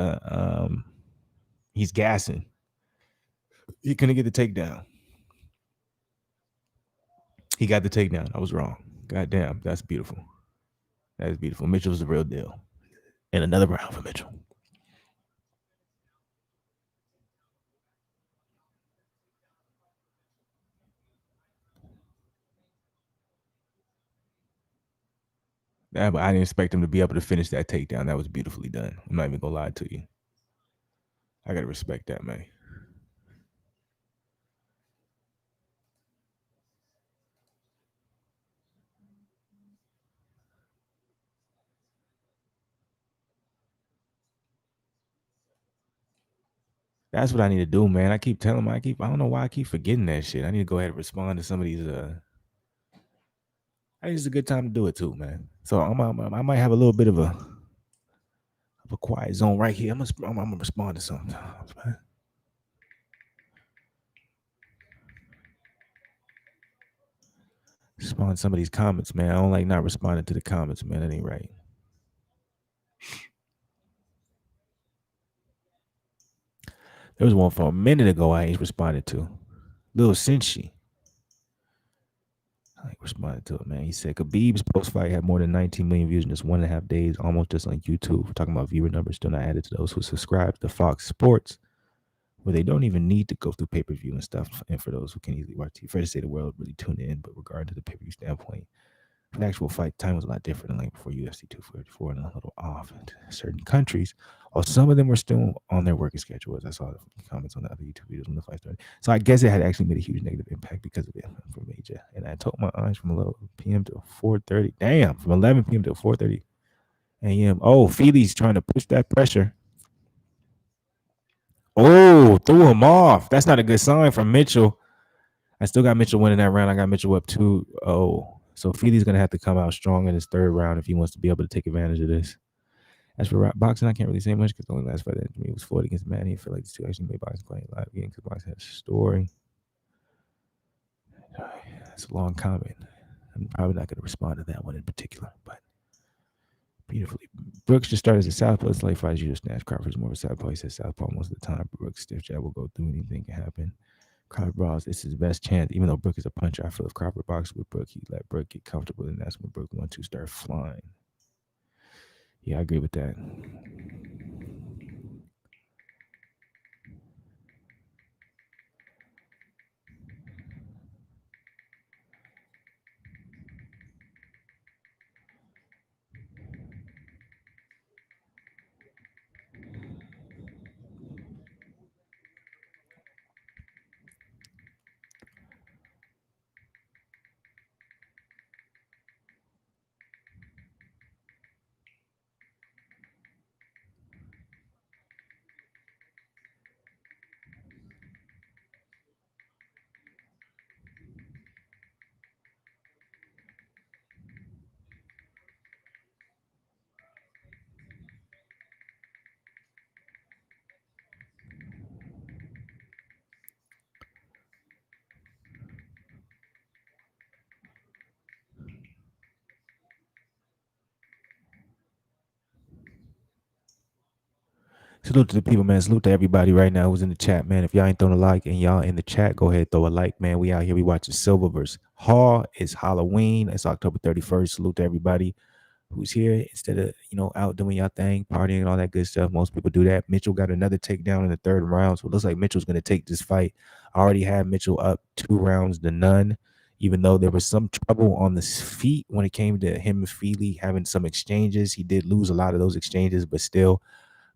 he's gassing. He couldn't get the takedown. He got the takedown. I was wrong. God damn, that's beautiful. That is beautiful. Mitchell's the real deal. And another round for Mitchell. Yeah, but I didn't expect him to be able to finish that takedown. That was beautifully done. I'm not even gonna lie to you. I gotta respect that, man. That's what I need to do, man. I keep telling him. I don't know why I keep forgetting that shit. I need to go ahead and respond to some of these. I think it's a good time to do it too, man. So I might have a little bit of a quiet zone right here. I'm gonna respond to sometimes, man. Respond to some of these comments, man. I don't like not responding to the comments, man. That ain't right. There was one from a minute ago I ain't responded to. Little Cincy. I ain't responded to it, man. He said Khabib's post fight had more than 19 million views in just 1.5 days, almost just on YouTube. We're talking about viewer numbers still not added to those who subscribe to Fox Sports, where they don't even need to go through pay-per-view and stuff. And for those who can easily watch TV, fair to say the world really tuned in, but regarding to the pay-per-view standpoint, the actual fight time was a lot different than like before UFC 244 and a little off in certain countries. While some of them were still on their working schedule, as I saw the comments on the other YouTube videos when the fight started. So I guess it had actually made a huge negative impact because of it for Major. And I told my eyes from 11 p.m. to 4:30. Damn, from 11 p.m. to 4:30 a.m. Oh, Feely's trying to push that pressure. Oh, threw him off. That's not a good sign from Mitchell. I still got Mitchell winning that round. I got Mitchell up 2-0. So Feely's going to have to come out strong in his third round if he wants to be able to take advantage of this. As for boxing, I can't really say much because the only last fight that me was Floyd against Manny. I feel like these two actually made boxing quite live again because boxing has a story. That's a long comment. I'm probably not going to respond to that one in particular, but beautifully. Brooks just started as a southpaw. It's like fights you just snatch. Crawford's more of a southpaw. He says southpaw most of the time. Brooks stiff jab will go through. Anything can happen. Crawford Brawls, it's his best chance. Even though Brook is a puncher, I feel if Crawford boxed with Brook, he let Brook get comfortable, and that's when Brook 1-2 start flying. Yeah, I agree with that. Salute to the people, man. Salute to everybody right now who's in the chat, man. If y'all ain't throwing a like and y'all in the chat, go ahead, throw a like, man. We out here. We watching Silva versus Hall. It's Halloween. It's October 31st. Salute to everybody who's here instead of, out doing y'all thing, partying and all that good stuff. Most people do that. Mitchell got another takedown in the third round. So it looks like Mitchell's going to take this fight. I already had Mitchell up 2-0, even though there was some trouble on the feet when it came to him and Feely having some exchanges. He did lose a lot of those exchanges, but still,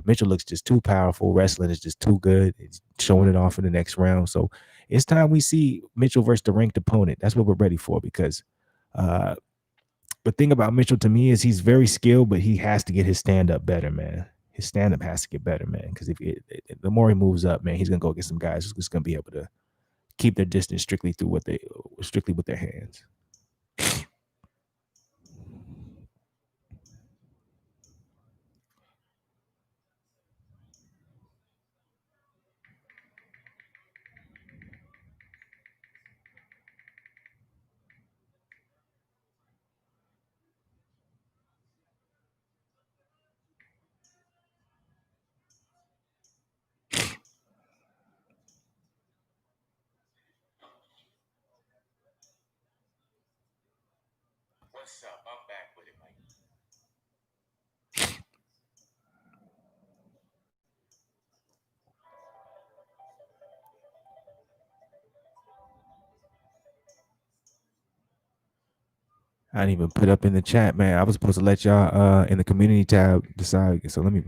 Mitchell looks just too powerful. Wrestling is just too good. It's showing it off in the next round. So it's time we see Mitchell versus the ranked opponent. That's what we're ready for because the thing about Mitchell to me is he's very skilled, but he has to get his stand-up better, man. His stand-up has to get better, man, because the more he moves up, man, he's going to go get some guys who's just going to be able to keep their distance strictly with their hands. What's up? I'm back with it, Mike. I didn't even put up in the chat, man. I was supposed to let y'all in the community tab decide. So let me.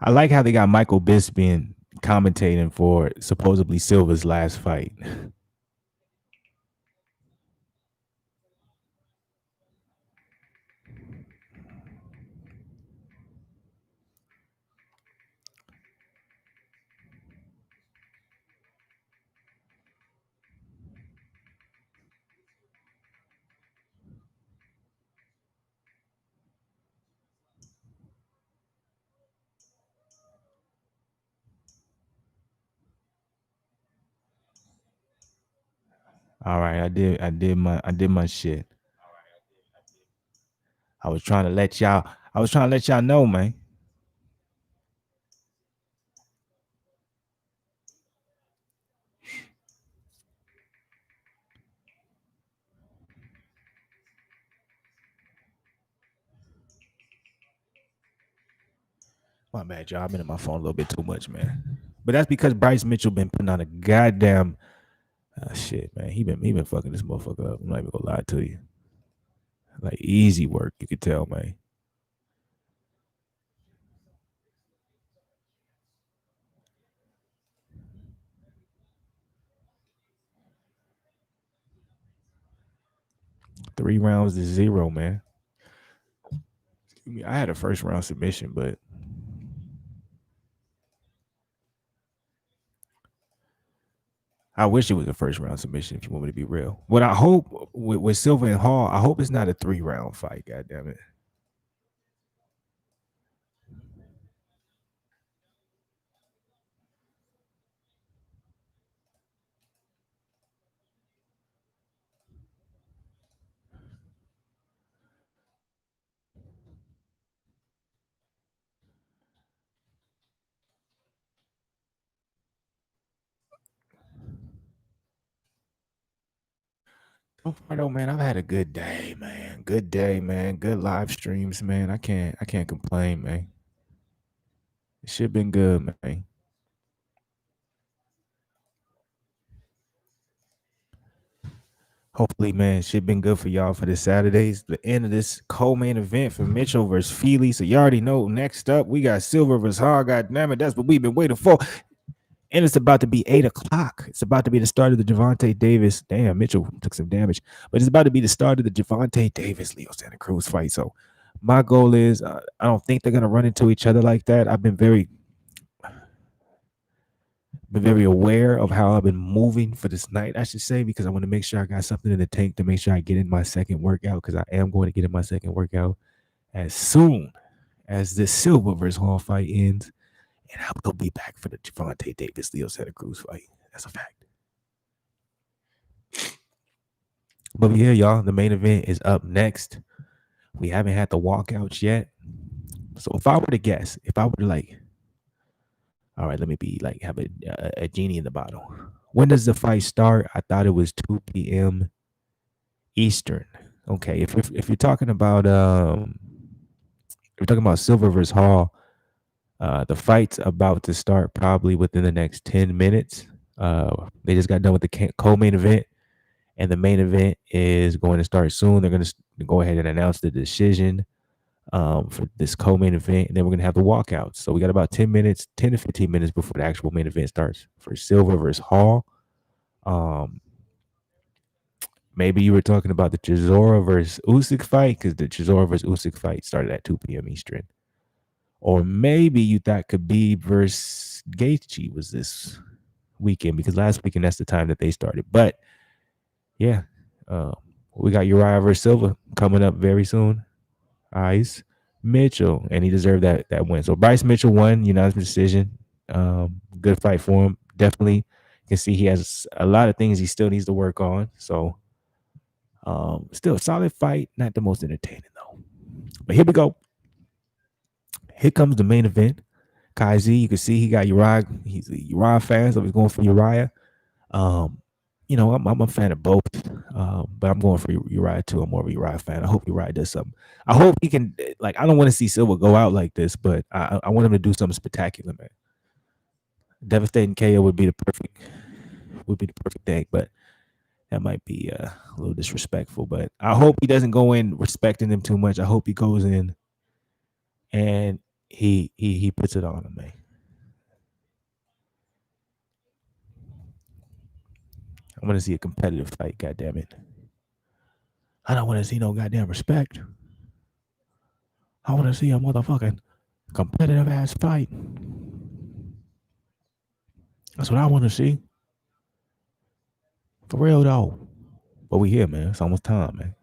I like how they got Michael Bisping commentating for supposedly Silva's last fight. All right, I did my shit. I was trying to let y'all know, man. My bad, y'all. I've been in my phone a little bit too much, man. But that's because Bryce Mitchell been putting on a goddamn shit, man. He been fucking this motherfucker up. I'm not even gonna lie to you. Like easy work, you could tell, man. Three rounds to zero, man. I had a first round submission, but I wish it was a first round submission if you want me to be real. What I hope with Silva and Hall, I hope it's not a 3-round fight. God damn it. So far though, man, I've had a good day, man. Good day, man. Good live streams, man. I can't complain, man. It shit been good, man. Hopefully, man, shit been good for y'all for this Saturdays. The end of this co-main event for Mitchell versus Feely. So you already know. Next up, we got Silva versus Hall. God damn it, that's what we've been waiting for. And it's about to be 8 o'clock. It's about to be the start of the Javante Davis. Damn, Mitchell took some damage, but it's about to be the start of the Javante Davis Leo Santa Cruz fight. So my goal is, I don't think they're gonna run into each other like that. I've been very aware of how I've been moving for this night, I should say, because I want to make sure I got something in the tank to make sure I get in my second workout, because I am going to get in my second workout as soon as this Silva versus Hall fight ends, and I will be back for the Javante Davis Leo Santa Cruz fight. That's a fact. But yeah, y'all, the main event is up next. We haven't had the walkouts yet. So if I were to guess, if I were to like, all right, let me be like, have a genie in the bottle. When does the fight start? I thought it was 2 p.m. Eastern. Okay, if you're talking about Silva versus Hall, the fight's about to start probably within the next 10 minutes. They just got done with the co-main event, and the main event is going to start soon. They're going to go ahead and announce the decision for this co-main event, and then we're going to have the walkouts. So we got about 10 to 15 minutes before the actual main event starts for Silva versus Hall. Maybe you were talking about the Chisora versus Usyk fight, because the Chisora versus Usyk fight started at 2 p.m. Eastern. Or maybe you thought Khabib versus Gaethje was this weekend, because last weekend that's the time that they started. But yeah, we got Uriah versus Silva coming up very soon. Bryce Mitchell, and he deserved that win. So Bryce Mitchell won unanimous decision. Good fight for him. Definitely, you can see he has a lot of things he still needs to work on. So still a solid fight, not the most entertaining though. But here we go. Here comes the main event. Kai Z, you can see he got Uriah. He's a Uriah fan, so he's going for Uriah. I'm a fan of both, but I'm going for Uriah too. I'm more of a Uriah fan. I hope Uriah does something. I hope he can. Like, I don't want to see Silva go out like this, but I want him to do something spectacular, man. Devastating KO would be the perfect thing, but that might be a little disrespectful. But I hope he doesn't go in respecting him too much. I hope he goes in and he puts it on him, man. I want to see a competitive fight. God damn it! I don't want to see no goddamn respect. I want to see a motherfucking competitive ass fight. That's what I want to see. For real though. But we here, man. It's almost time, man.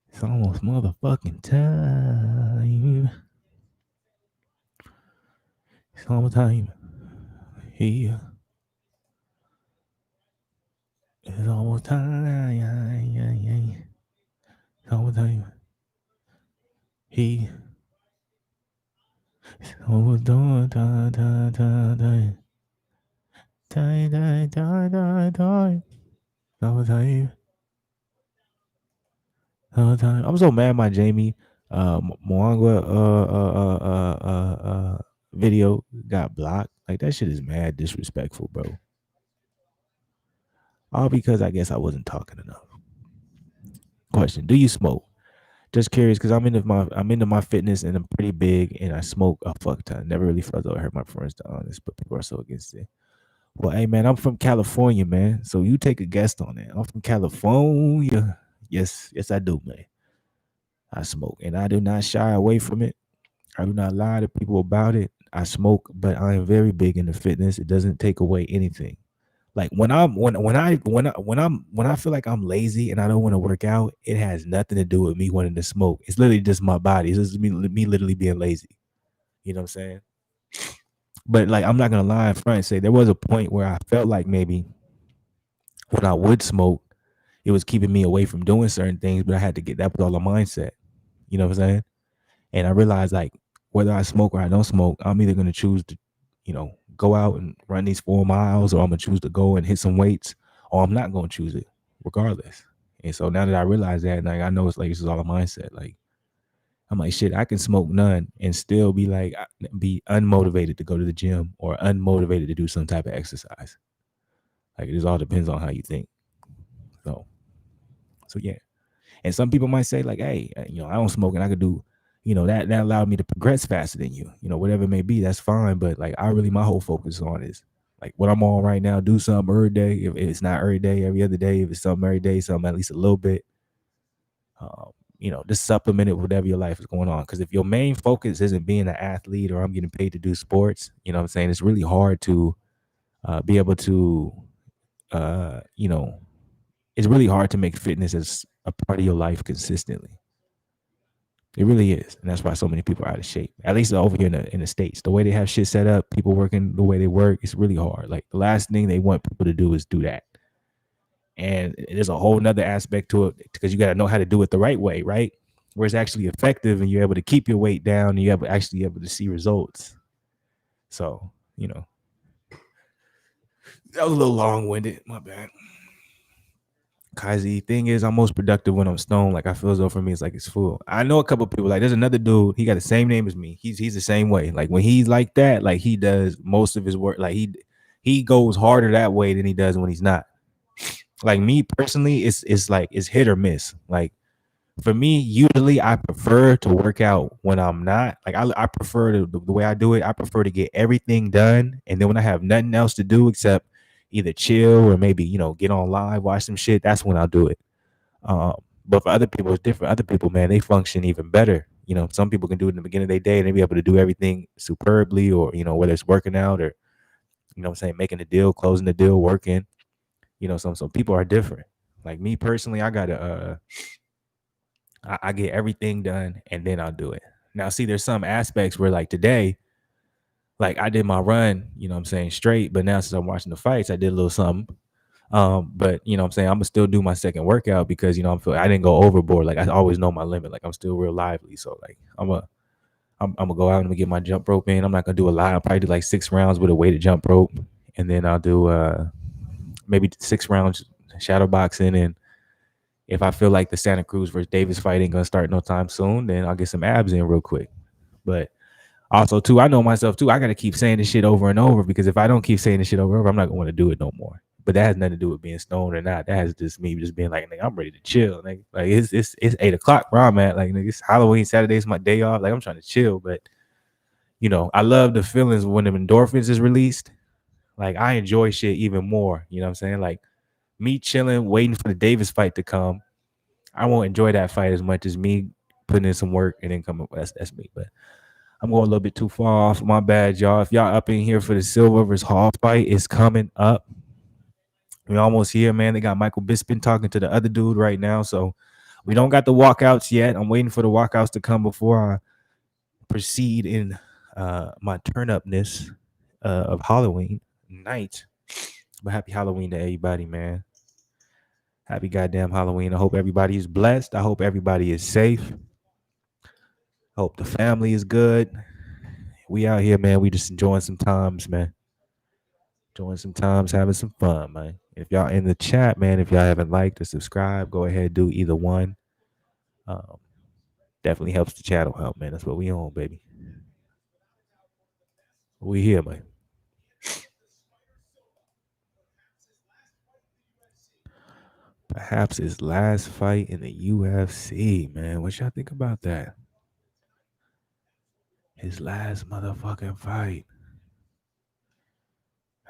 It's almost motherfucking time. It's almost time. Here. It's almost time. It's almost time. He. It's almost done. Time. I'm so mad my Jamie Mwanga video got blocked. Like, that shit is mad disrespectful, bro. All because I guess I wasn't talking enough. Question: do you smoke? Just curious, because I'm into my fitness, and I'm pretty big, and I smoke a fuck ton. Never really felt though I hurt my friends, to be honest, but people are so against it. Well, hey man, I'm from California, man. So you take a guess on that. I'm from California. Yes, I do, man. I smoke, and I do not shy away from it. I do not lie to people about it. I smoke, but I am very big into fitness. It doesn't take away anything. Like, when I feel like I'm lazy and I don't want to work out, it has nothing to do with me wanting to smoke. It's literally just my body. It's just me literally being lazy. You know what I'm saying? But like, I'm not gonna lie in front and say there was a point where I felt like maybe when I would smoke, it was keeping me away from doing certain things, but I had to get that was all a mindset. You know what I'm saying? And I realized, like, whether I smoke or I don't smoke, I'm either gonna choose to, go out and run these 4 miles, or I'm gonna choose to go and hit some weights, or I'm not gonna choose it, regardless. And so now that I realize that, like I know it's like this is all a mindset. Like I'm like, shit, I can smoke none and still be like, be unmotivated to go to the gym or unmotivated to do some type of exercise. Like it just all depends on how you think. So, so yeah. And some people might say like, hey, I don't smoke and I could do, that allowed me to progress faster than you. Whatever it may be, that's fine. But like, my whole focus on is like what I'm on right now. Do something every day. If it's not every day, every other day. If it's something every day, something at least a little bit. Just supplement it with whatever your life is going on. Because if your main focus isn't being an athlete or I'm getting paid to do sports, what I'm saying, it's really hard to be able to, it's really hard to make fitness as a part of your life consistently. It really is. And that's why so many people are out of shape. At least over here in the States. The way they have shit set up, people working the way they work, it's really hard. Like the last thing they want people to do is do that. And there's a whole nother aspect to it because you got to know how to do it the right way, right? Where it's actually effective and you're able to keep your weight down and you're actually able to see results. So, that was a little long-winded. My bad. Kazi, thing is, I'm most productive when I'm stoned. Like I feel as though for me, it's like it's full. I know a couple people. Like there's another dude. He got the same name as me. He's the same way. Like when he's like that, like he does most of his work. Like he goes harder that way than he does when he's not. Like me personally, it's like it's hit or miss. Like for me, usually I prefer to work out when I'm not. Like I prefer the way I do it. I prefer to get everything done, and then when I have nothing else to do except either chill or maybe get on live, watch some shit, that's when I'll do it. But for other people, it's different. Other people, man, they function even better. Some people can do it in the beginning of their day and they be able to do everything superbly, or whether it's working out or what I'm saying, making a deal, closing the deal, working. Some people are different. Like me personally, I gotta I get everything done and then I'll do it. Now, see, there's some aspects where like today, like I did my run, what I'm saying, straight, but now since I'm watching the fights, I did a little something. But what I'm saying, I'm gonna still do my second workout because I didn't go overboard. Like I always know my limit. Like I'm still real lively. So like I'm gonna go out and I'm gonna get my jump rope in. I'm not gonna do a lot. I'll probably do like 6 rounds with a weighted jump rope. And then I'll do maybe 6 rounds shadow boxing. And if I feel like the Santa Cruz versus Davis fight ain't gonna start no time soon, then I'll get some abs in real quick. But also too, I know myself too, I gotta keep saying this shit over and over, because if I don't keep saying this shit over and over, I'm not gonna want to do it no more. But that has nothing to do with being stoned or not. That has just me just being like, nigga, I'm ready to chill. Like it's 8:00 where I'm at. Like nigga, it's Halloween, Saturday's my day off. Like I'm trying to chill. But I love the feelings when the endorphins is released. Like I enjoy shit even more. You know what I'm saying? Like me chilling, waiting for the Davis fight to come. I won't enjoy that fight as much as me putting in some work and then coming. That's me. But I'm going a little bit too far off. My bad, y'all. If y'all up in here for the Silva versus Hall fight, it's coming up. We're almost here, man. They got Michael Bisping talking to the other dude right now. So we don't got the walkouts yet. I'm waiting for the walkouts to come before I proceed in my turn-upness of Halloween night. But happy Halloween to everybody, man. Happy goddamn Halloween. I hope everybody is blessed. I hope everybody is safe. I hope the family is good. We out here, man. We just enjoying some times, man. Enjoying some times, having some fun, man. If y'all in the chat, man, if y'all haven't liked or subscribed, go ahead, do either one. Definitely helps the channel out, man. That's what we on, baby. We here, man. Perhaps his last fight in the UFC, man. What y'all think about that? His last motherfucking fight.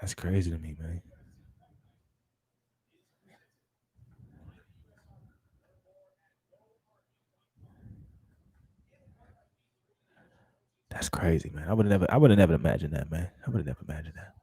That's crazy to me, man. That's crazy, man. I would have never imagined that, man. I would have never imagined that.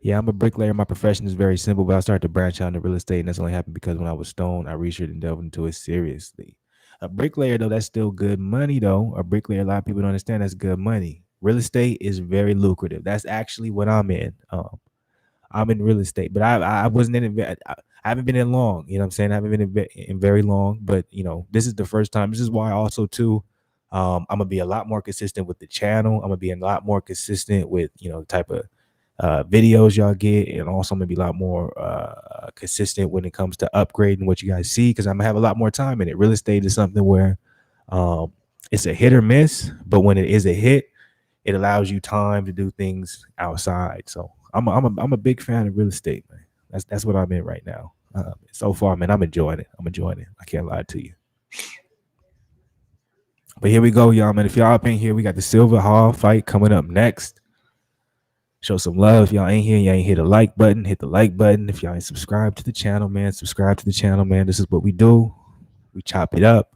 Yeah, I'm a bricklayer. My profession is very simple, but I started to branch out into real estate, and that's only happened because when I was stoned, I researched and delved into it seriously. A bricklayer, though, that's still good money, though. A bricklayer, a lot of people don't understand that's good money. Real estate is very lucrative. That's actually what I'm in. I'm in real estate, but I wasn't in it. I haven't been in long. You know what I'm saying? I haven't been in very long, but this is the first time. This is why also too, I'm gonna be a lot more consistent with the channel. I'm gonna be a lot more consistent with the type of videos y'all get, and also maybe a lot more consistent when it comes to upgrading what you guys see, because I'm gonna have a lot more time in it. Real estate is something where it's a hit or miss, but when it is a hit, it allows you time to do things outside. So I'm a big fan of real estate, man. That's what I'm in right now. So far, man, I'm enjoying it. I can't lie to you. But here we go, y'all, man. If y'all up in here, we got the Silva Hall fight coming up next. Show some love. If y'all ain't here, you ain't hit the like button. Hit the like button. If y'all ain't subscribed to the channel, man, subscribe to the channel, man. This is what we do. We chop it up.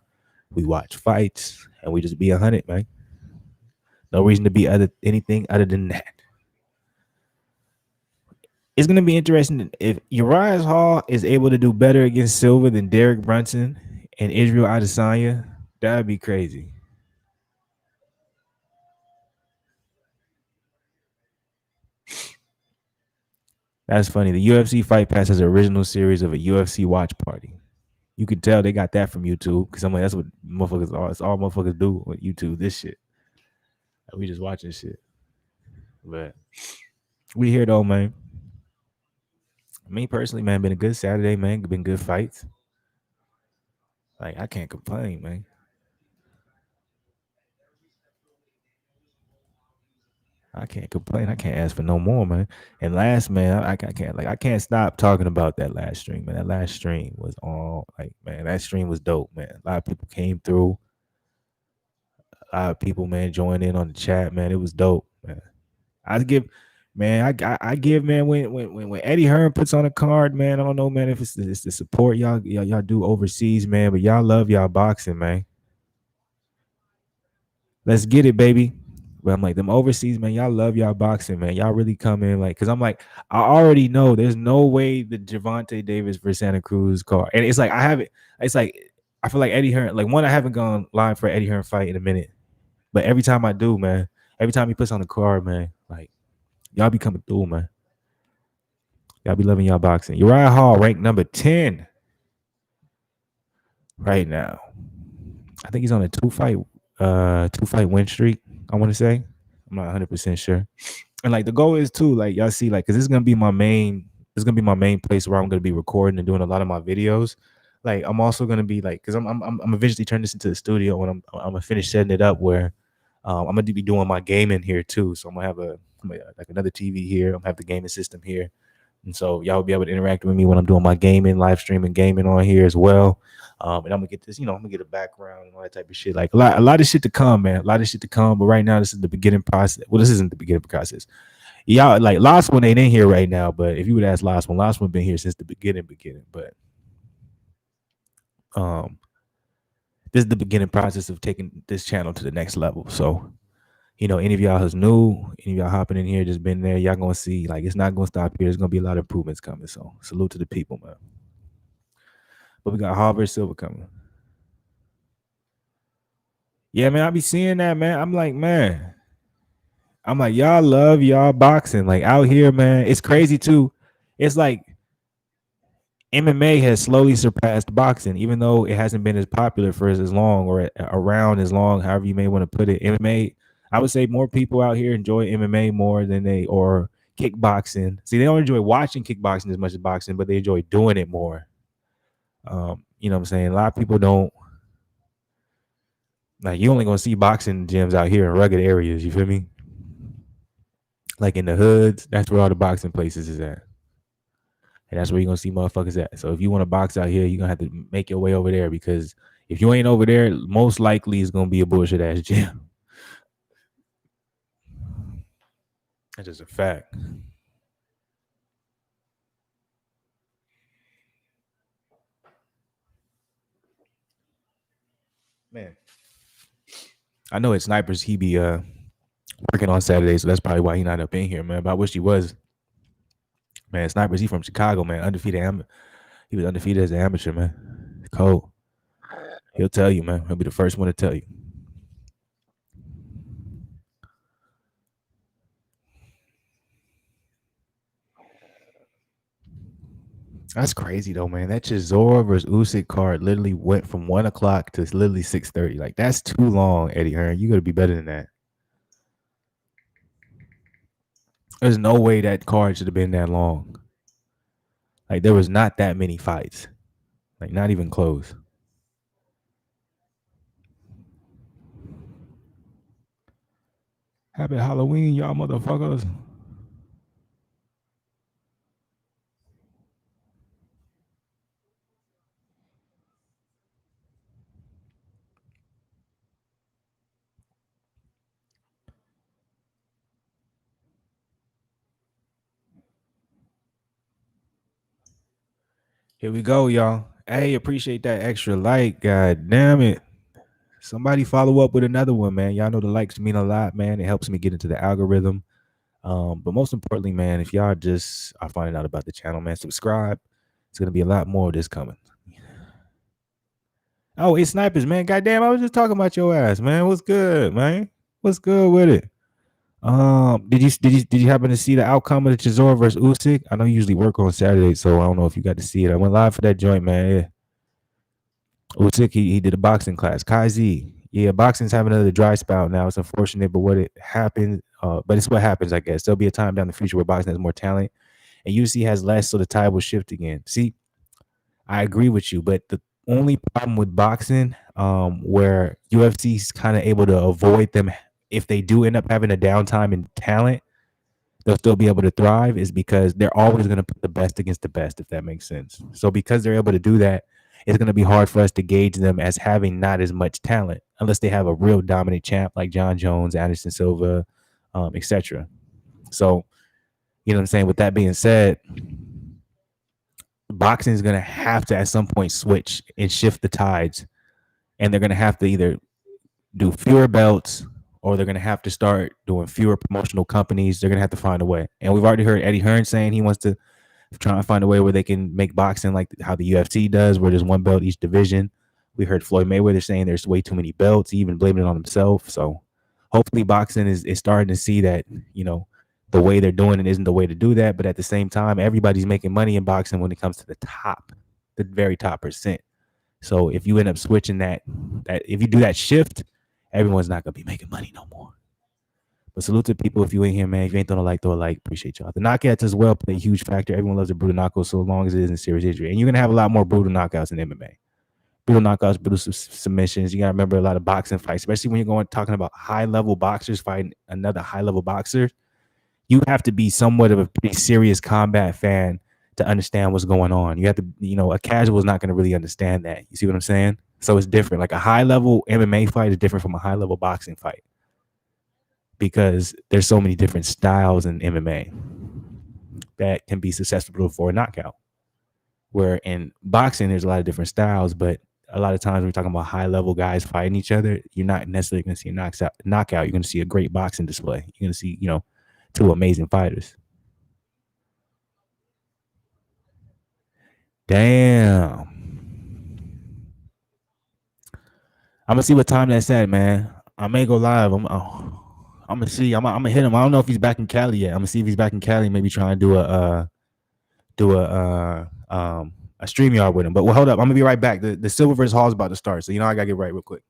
We watch fights, and we just be 100, man. No reason to be anything other than that. It's gonna be interesting if Uriah Hall is able to do better against Silva than Derek Brunson and Israel Adesanya. That'd be crazy. That's funny. The UFC Fight Pass has an original series of a UFC watch party. You can tell they got that from YouTube, because I'm like, that's what motherfuckers are. It's all motherfuckers do with YouTube. This shit. Like, we just watching shit. But we here though, man. Me personally, man, been a good Saturday, man. Been good fights. Like, I can't complain, man. I can't complain. I can't ask for no more, man. And last, man, I can't stop talking about that last stream, man. That last stream was all like, man, that stream was dope, man. A lot of people came through. A lot of people, man, joined in on the chat, man. It was dope, man. I give, man, I give, man, when Eddie Hearn puts on a card, man. I don't know, man, if it's the support y'all do overseas, man, but y'all love y'all boxing, man. Let's get it, baby. But I'm like, them overseas, man, y'all love y'all boxing, man. Y'all really come in, like, because I'm like, I already know there's no way the Gervonta Davis versus Santa Cruz card. And it's like, it's like, I feel like Eddie Hearn, like, one, I haven't gone live for Eddie Hearn fight in a minute. But every time I do, man, every time he puts on the card, man, like, y'all be coming through, man. Y'all be loving y'all boxing. Uriah Hall, ranked number 10 right now. I think he's on a two-fight win streak, I want to say. I'm not 100% sure. And like the goal is too, like y'all see, like, because this is gonna be my main place where I'm gonna be recording and doing a lot of my videos. Like, I'm also gonna be like, because I'm eventually turn this into the studio when I'm gonna finish setting it up, where I'm gonna be doing my gaming here too. So I'm gonna have like another TV here. I'm gonna have the gaming system here. And so y'all will be able to interact with me when I'm doing my gaming, live streaming gaming on here as well. And I'm gonna get this, I'm gonna get a background and all that type of shit. Like a lot of shit to come, man. A lot of shit to come. But right now, this is the beginning process. Well, this isn't the beginning process. Y'all, like, Last One ain't in here right now. But if you would ask Last One been here since the beginning. But this is the beginning process of taking this channel to the next level. So, any of y'all who's new, any of y'all hopping in here, just been there, y'all gonna see, like, it's not gonna stop here. There's gonna be a lot of improvements coming. So salute to the people, man. But we got Harvard Silva coming. Yeah, man, I be seeing that, man. I'm like, y'all love y'all boxing. Like, out here, man, it's crazy too. It's like MMA has slowly surpassed boxing, even though it hasn't been as popular for as long, or around as long, however you may want to put it. MMA, I would say more people out here enjoy MMA more than or kickboxing. See, they don't enjoy watching kickboxing as much as boxing, but they enjoy doing it more. You know what I'm saying? A lot of people don't. Like, you only gonna see boxing gyms out here in rugged areas. You feel me? Like in the hoods, that's where all the boxing places is at. And that's where you're gonna see motherfuckers at. So if you want to box out here, you're gonna have to make your way over there, because if you ain't over there, most likely it's gonna be a bullshit ass gym. That's just a fact. Man, I know it's Snipers. He be working on Saturday, so that's probably why he not up in here, man. But I wish he was. Man, Snipers, he from Chicago, man. Undefeated. He was undefeated as an amateur, man. Cold. He'll tell you, man. He'll be the first one to tell you. That's crazy though, man. That Chisora versus Usyk card literally went from 1 o'clock to literally 6:30. Like, that's too long, Eddie Hearn. You gotta be better than that. There's no way that card should have been that long. Like there was not that many fights. Like not even close. Happy Halloween, y'all motherfuckers. Here we go, y'all. Hey, appreciate that extra like. God damn it. Somebody follow up with another one, man. Y'all know the likes mean a lot, man. It helps me get into the algorithm. But most importantly, man, if y'all just are finding out about the channel, man, subscribe. It's gonna be a lot more of this coming. Oh, it's snipers, man. Goddamn, I was just talking about your ass, man. What's good, man? What's good with it? Did you happen to see the outcome of the Chisora versus Usyk? I know you usually work on Saturdays, so I don't know if you got to see it. I went live for that joint, man. Yeah. Usyk, he did a boxing class. Kai Z. Yeah, boxing's having another dry spout now. It's unfortunate, but what it happened, but it's what happens, I guess. There'll be a time down the future where boxing has more talent and UFC has less, so the tide will shift again. See, I agree with you, but the only problem with boxing, where UFC's kind of able to avoid them if they do end up having a downtime in talent, they'll still be able to thrive, is because they're always going to put the best against the best, if that makes sense. So because they're able to do that, it's going to be hard for us to gauge them as having not as much talent unless they have a real dominant champ like John Jones, Anderson Silva, etc. So, you know what I'm saying? With that being said, boxing is going to have to at some point switch and shift the tides, and they're going to have to either do fewer belts or they're going to have to start doing fewer promotional companies. They're going to have to find a way. And we've already heard Eddie Hearn saying he wants to try and find a way where they can make boxing like how the UFC does, where there's one belt each division. We heard Floyd Mayweather saying there's way too many belts, he even blaming it on himself. So hopefully boxing is starting to see that, you know, the way they're doing it isn't the way to do that. But at the same time, everybody's making money in boxing when it comes to the top, the very top percent. So if you end up switching that if you do that shift, everyone's not gonna be making money no more. But salute to people if you ain't here, man. If you ain't throwing a like, throw a like. Appreciate y'all. The knockouts as well play a huge factor. Everyone loves a brutal knockout so long as it isn't serious injury. And you're gonna have a lot more brutal knockouts in MMA. Brutal knockouts, brutal submissions. You gotta remember a lot of boxing fights, especially when you're going talking about high level boxers fighting another high level boxer. You have to be somewhat of a pretty serious combat fan to understand what's going on. You have to, you know, a casual is not going to really understand that. You see what I'm saying? So it's different. Like a high level MMA fight is different from a high level boxing fight because there's so many different styles in MMA that can be susceptible for a knockout. Where in boxing, there's a lot of different styles, but a lot of times when we're talking about high level guys fighting each other, you're not necessarily going to see a knockout. You're going to see a great boxing display. You're going to see, you know, two amazing fighters. Damn. I'm gonna see what time that's at, man. I may go live. I'm gonna see. I'm gonna hit him. I don't know if he's back in Cali yet. I'm gonna see if he's back in Cali. Maybe try and do a stream yard with him. But well, hold up. I'm gonna be right back. The Silva versus Hall is about to start, so you know I gotta get right real quick.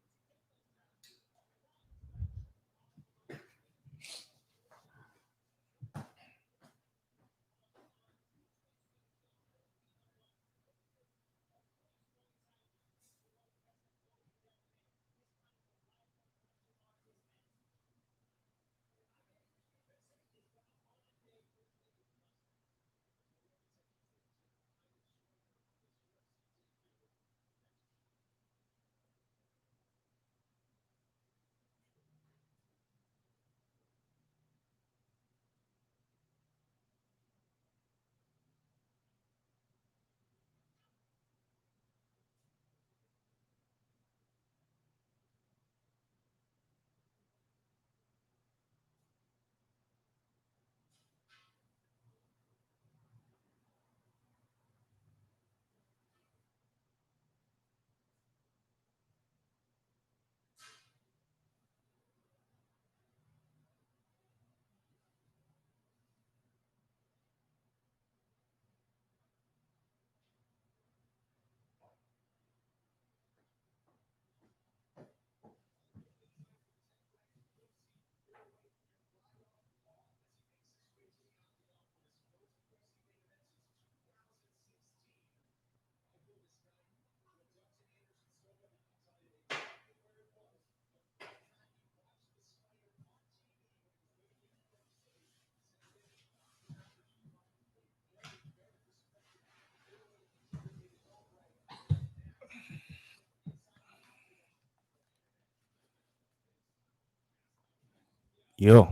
Yo,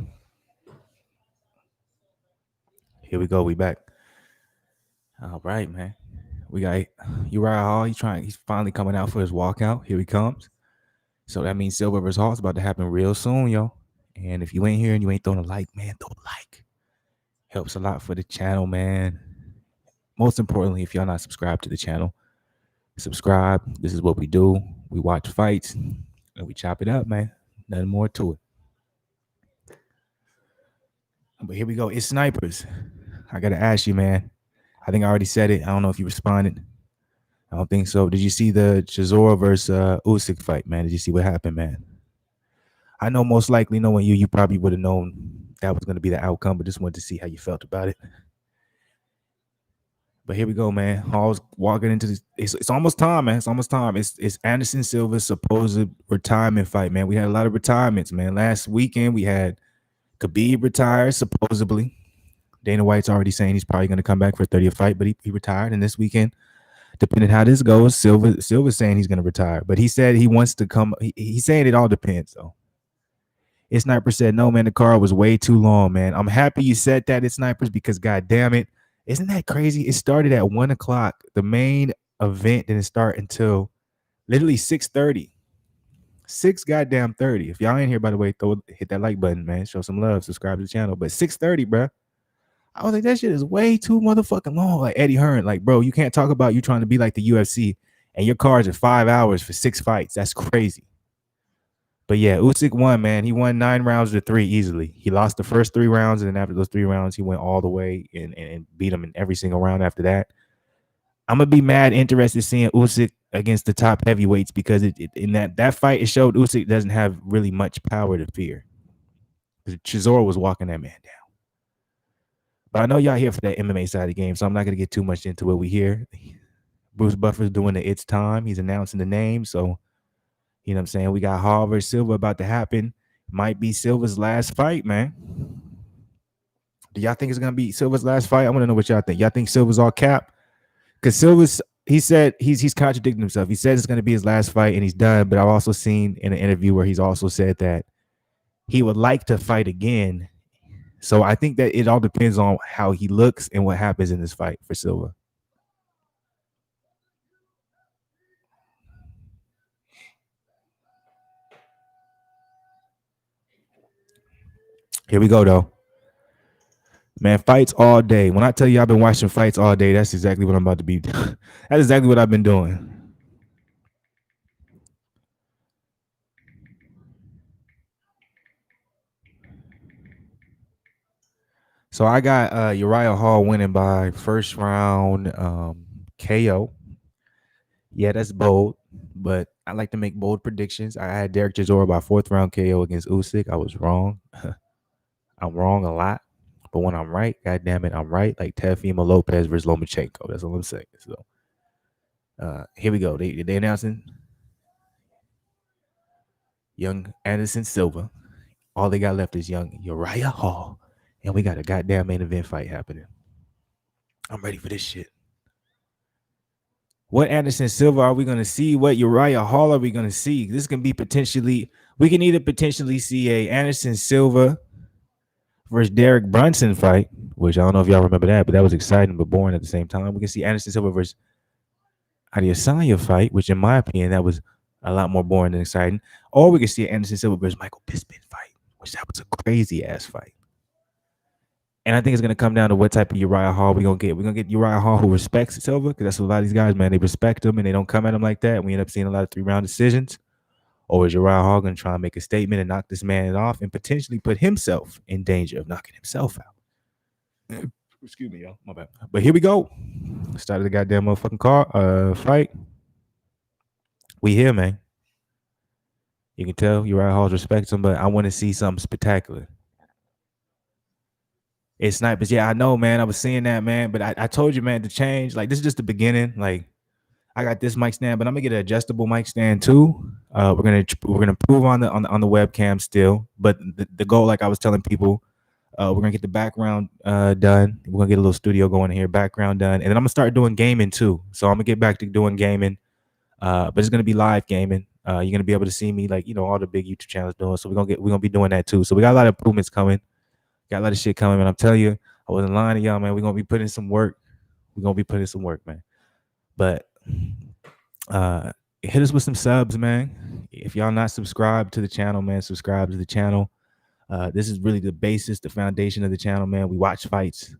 here we go. We back. All right, man. We got Uriah Hall. He's finally coming out for his walkout. Here he comes. So that means Silva versus Hall is about to happen real soon, yo. And if you ain't here and you ain't throwing a like, man, throw a like. Helps a lot for the channel, man. Most importantly, if y'all not subscribed to the channel, subscribe. This is what we do. We watch fights and we chop it up, man. Nothing more to it. But here we go. It's snipers. I gotta ask you, man. I think I already said it. I don't know if you responded. I don't think so. Did you see the Chisora versus Usyk fight, man? Did you see what happened, man? I know most likely knowing you probably would have known that was going to be the outcome, but just wanted to see how you felt about it. But here we go, man. Hall's walking into this. It's almost time, man. It's almost time. It's Anderson Silva's supposed retirement fight, man. We had a lot of retirements, man. Last weekend we had Khabib retire supposedly. Dana White's already saying he's probably going to come back for a 30th fight, but he retired. And this weekend, depending how this goes, Silva's saying he's going to retire. But he said he wants to come. He's saying it all depends, though. It's Sniper said, no, man, the card was way too long, man. I'm happy you said that, It's Snipers, because God damn it. Isn't that crazy? It started at 1 o'clock. The main event didn't start until literally 6:30. 6 goddamn 30. If y'all ain't here, by the way, hit that like button, man. Show some love. Subscribe to the channel. But 6:30, bro. I was like, that shit is way too motherfucking long. Like Eddie Hearn. Like, bro, you can't talk about you trying to be like the UFC and your cards are 5 hours for 6 fights. That's crazy. But yeah, Usyk won, man. He won 9 rounds to 3 easily. He lost the first 3 rounds, and then after those 3 rounds, he went all the way and beat him in every single round after that. I'm gonna be mad interested seeing Usyk against the top heavyweights because in that fight it showed Usyk doesn't have really much power to fear. Chisora was walking that man down. But I know y'all here for that MMA side of the game, so I'm not gonna get too much into it. We here. Bruce Buffer's doing the It's Time. He's announcing the name, so. You know what I'm saying? We got Hall versus Silva about to happen. Might be Silva's last fight, man. Do y'all think it's going to be Silva's last fight? I want to know what y'all think. Y'all think Silva's all cap? Because he said he's contradicting himself. He said it's going to be his last fight and he's done. But I've also seen in an interview where he's also said that he would like to fight again. So I think that it all depends on how he looks and what happens in this fight for Silva. Here we go, though. Man, fights all day. When I tell you I've been watching fights all day, that's exactly what I'm about to be. That's exactly what I've been doing. So I got Uriah Hall winning by first round KO. Yeah, that's bold, but I like to make bold predictions. I had Derek Chisora by 4th round KO against Usyk. I was wrong. I'm wrong a lot, but when I'm right, God damn it, I'm right. Like Teofimo Lopez versus Lomachenko. That's all I'm saying. So here we go. They announcing young Anderson Silva. All they got left is young Uriah Hall, and we got a goddamn main event fight happening. I'm ready for this shit. What Anderson Silva are we going to see? What Uriah Hall are we going to see? This can be potentially, we can either potentially see a Anderson Silva versus Derek Brunson fight, which I don't know if y'all remember that, but that was exciting but boring at the same time. We can see Anderson Silva versus Adesanya fight, which in my opinion, that was a lot more boring than exciting. Or we can see Anderson Silva versus Michael Bisping fight, which that was a crazy ass fight. And I think it's going to come down to what type of Uriah Hall we're going to get. We're going to get Uriah Hall who respects Silva, because that's what a lot of these guys, man, they respect him and they don't come at him like that. And we end up seeing a lot of 3-round decisions. Or is Uriah Hall going to try and make a statement and knock this man off and potentially put himself in danger of knocking himself out? Excuse me, y'all. My bad. But here we go. Started the goddamn motherfucking fight. We here, man. You can tell Uriah Hall respects him, but I want to see something spectacular. It's snipers. Yeah, I know, man. I was seeing that, man. But I told you, man, to change. Like, this is just the beginning. Like, I got this mic stand, but I'm gonna get an adjustable mic stand too. We're gonna improve on the webcam still. But the goal, like I was telling people, we're gonna get the background done. We're gonna get a little studio going here, background done, and then I'm gonna start doing gaming too. So I'm gonna get back to doing gaming. But it's gonna be live gaming. You're gonna be able to see me like all the big YouTube channels doing. So we're gonna be doing that too. So we got a lot of improvements coming. Got a lot of shit coming, and I'm telling you, I wasn't lying to y'all, man. We're gonna be putting some work. We're gonna be putting some work, man. But hit us with some subs, man. If y'all not subscribed to the channel, man, subscribe to the channel. This is really the basis, the foundation of the channel, man. We watch fights.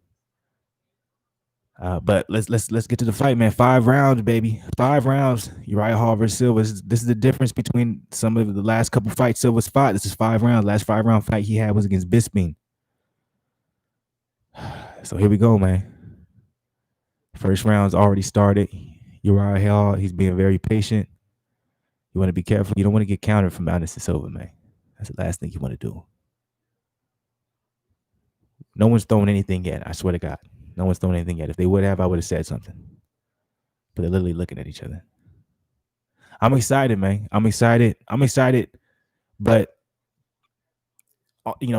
But let's get to the fight, man. 5 rounds, baby. 5 rounds. Uriah Hall versus Silva. This is the difference between some of the last couple fights Silva's fought. This is 5 rounds. Last 5-round fight he had was against Bisping. So here we go, man. First round's already started. Uriah Hall, he's being very patient. You want to be careful. You don't want to get countered from Anderson Silva, man. That's the last thing you want to do. No one's thrown anything yet. I swear to God. No one's thrown anything yet. If they would have, I would have said something. But they're literally looking at each other. I'm excited, man. I'm excited. But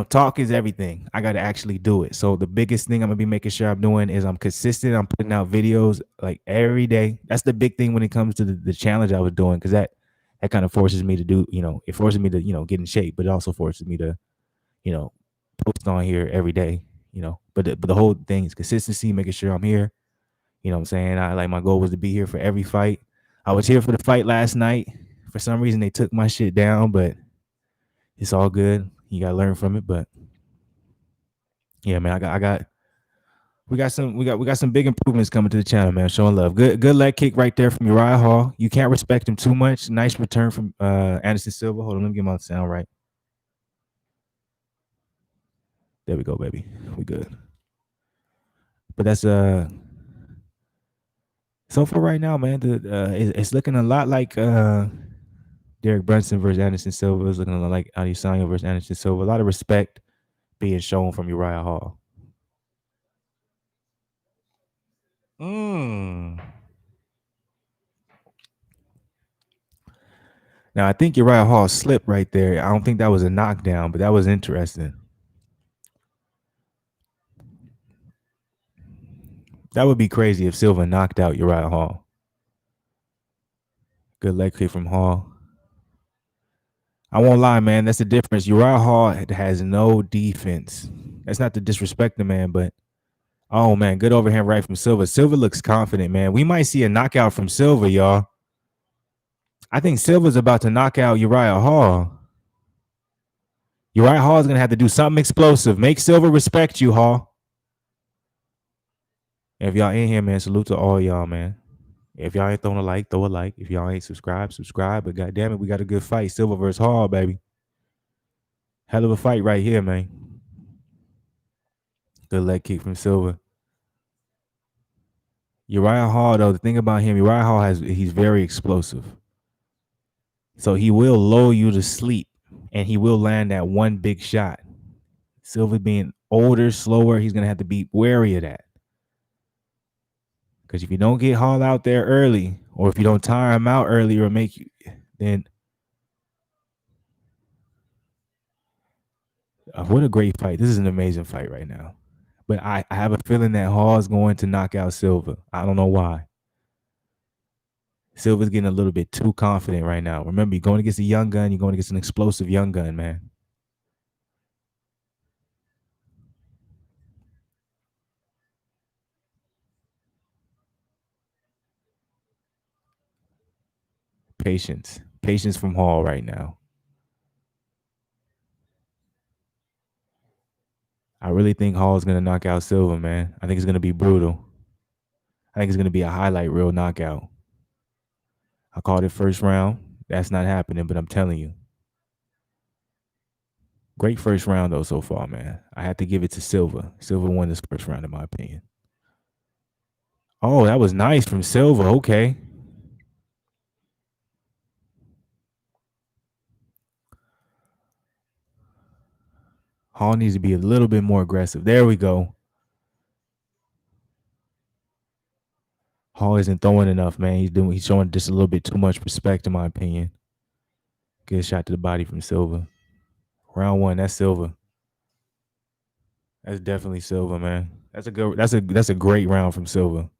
talk is everything. I got to actually do it. So the biggest thing I'm gonna be making sure I'm doing is I'm consistent. I'm putting out videos like every day. That's the big thing when it comes to the challenge I was doing, because that kind of forces me to do, it forces me to, get in shape, but it also forces me to, post on here every day, But the whole thing is consistency, making sure I'm here. You know what I'm saying? My goal was to be here for every fight. I was here for the fight last night. For some reason, they took my shit down, but it's all good. You gotta learn from it. But yeah, man, we got some big improvements coming to the channel, man. Showing love. Good leg kick right there from Uriah Hall. You can't respect him too much. Nice return from Anderson Silva. Hold on, let me get my sound right. There we go, baby. We good. But that's so for right now, man. It's looking a lot like Derek Brunson versus Anderson Silva. It's looking a lot like Adesanya versus Anderson Silva. A lot of respect being shown from Uriah Hall. Now I think Uriah Hall slipped right there. I don't think that was a knockdown, but that was interesting. That would be crazy if Silva knocked out Uriah Hall. Good leg kick from Hall. I won't lie, man. That's the difference. Uriah Hall has no defense. That's not to disrespect the man, but oh man, good overhand right from Silva. Silva looks confident, man. We might see a knockout from Silva, y'all. I think Silva's about to knock out Uriah Hall. Uriah Hall is gonna have to do something explosive. Make Silva respect you, Hall. If y'all in here, man, salute to all y'all, man. If y'all ain't throwing a like, throw a like. If y'all ain't subscribed, subscribe. But goddamn it, we got a good fight. Silva versus Hall, baby. Hell of a fight right here, man. Good leg kick from Silva. Uriah Hall, though, the thing about him, Uriah Hall he's very explosive. So he will lull you to sleep, and he will land that one big shot. Silva being older, slower, he's gonna have to be wary of that. Because if you don't get Hall out there early, or if you don't tire him out early or make you, then what a great fight. This is an amazing fight right now. But I have a feeling that Hall is going to knock out Silva. I don't know why. Silva's getting a little bit too confident right now. Remember, you're going against a young gun. You're going against an explosive young gun, man. Patience. Patience from Hall right now. I really think Hall is going to knock out Silva, man. I think it's going to be brutal. I think it's going to be a highlight reel knockout. I called it first round. That's not happening, but I'm telling you. Great first round, though, so far, man. I have to give it to Silva. Silva won this first round, in my opinion. Oh, that was nice from Silva. Okay. Hall needs to be a little bit more aggressive. There we go. Hall isn't throwing enough, man. He's showing just a little bit too much respect, in my opinion. Good shot to the body from Silva. Round 1, that's Silva. That's definitely Silva, man. That's a great round from Silva.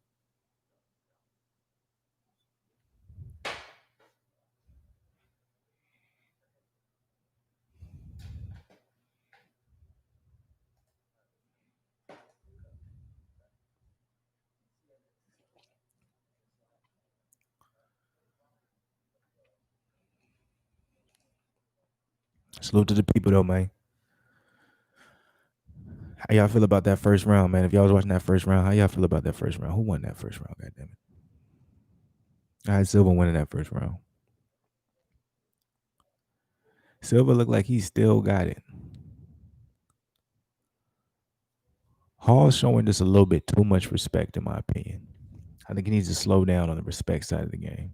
Salute to the people though, man. How y'all feel about that first round, man? If y'all was watching that first round, how y'all feel about that first round? Who won that first round? God damn it. I had Silva winning that first round. Silva looked like he still got it. Hall's showing just a little bit too much respect, in my opinion. I think he needs to slow down on the respect side of the game.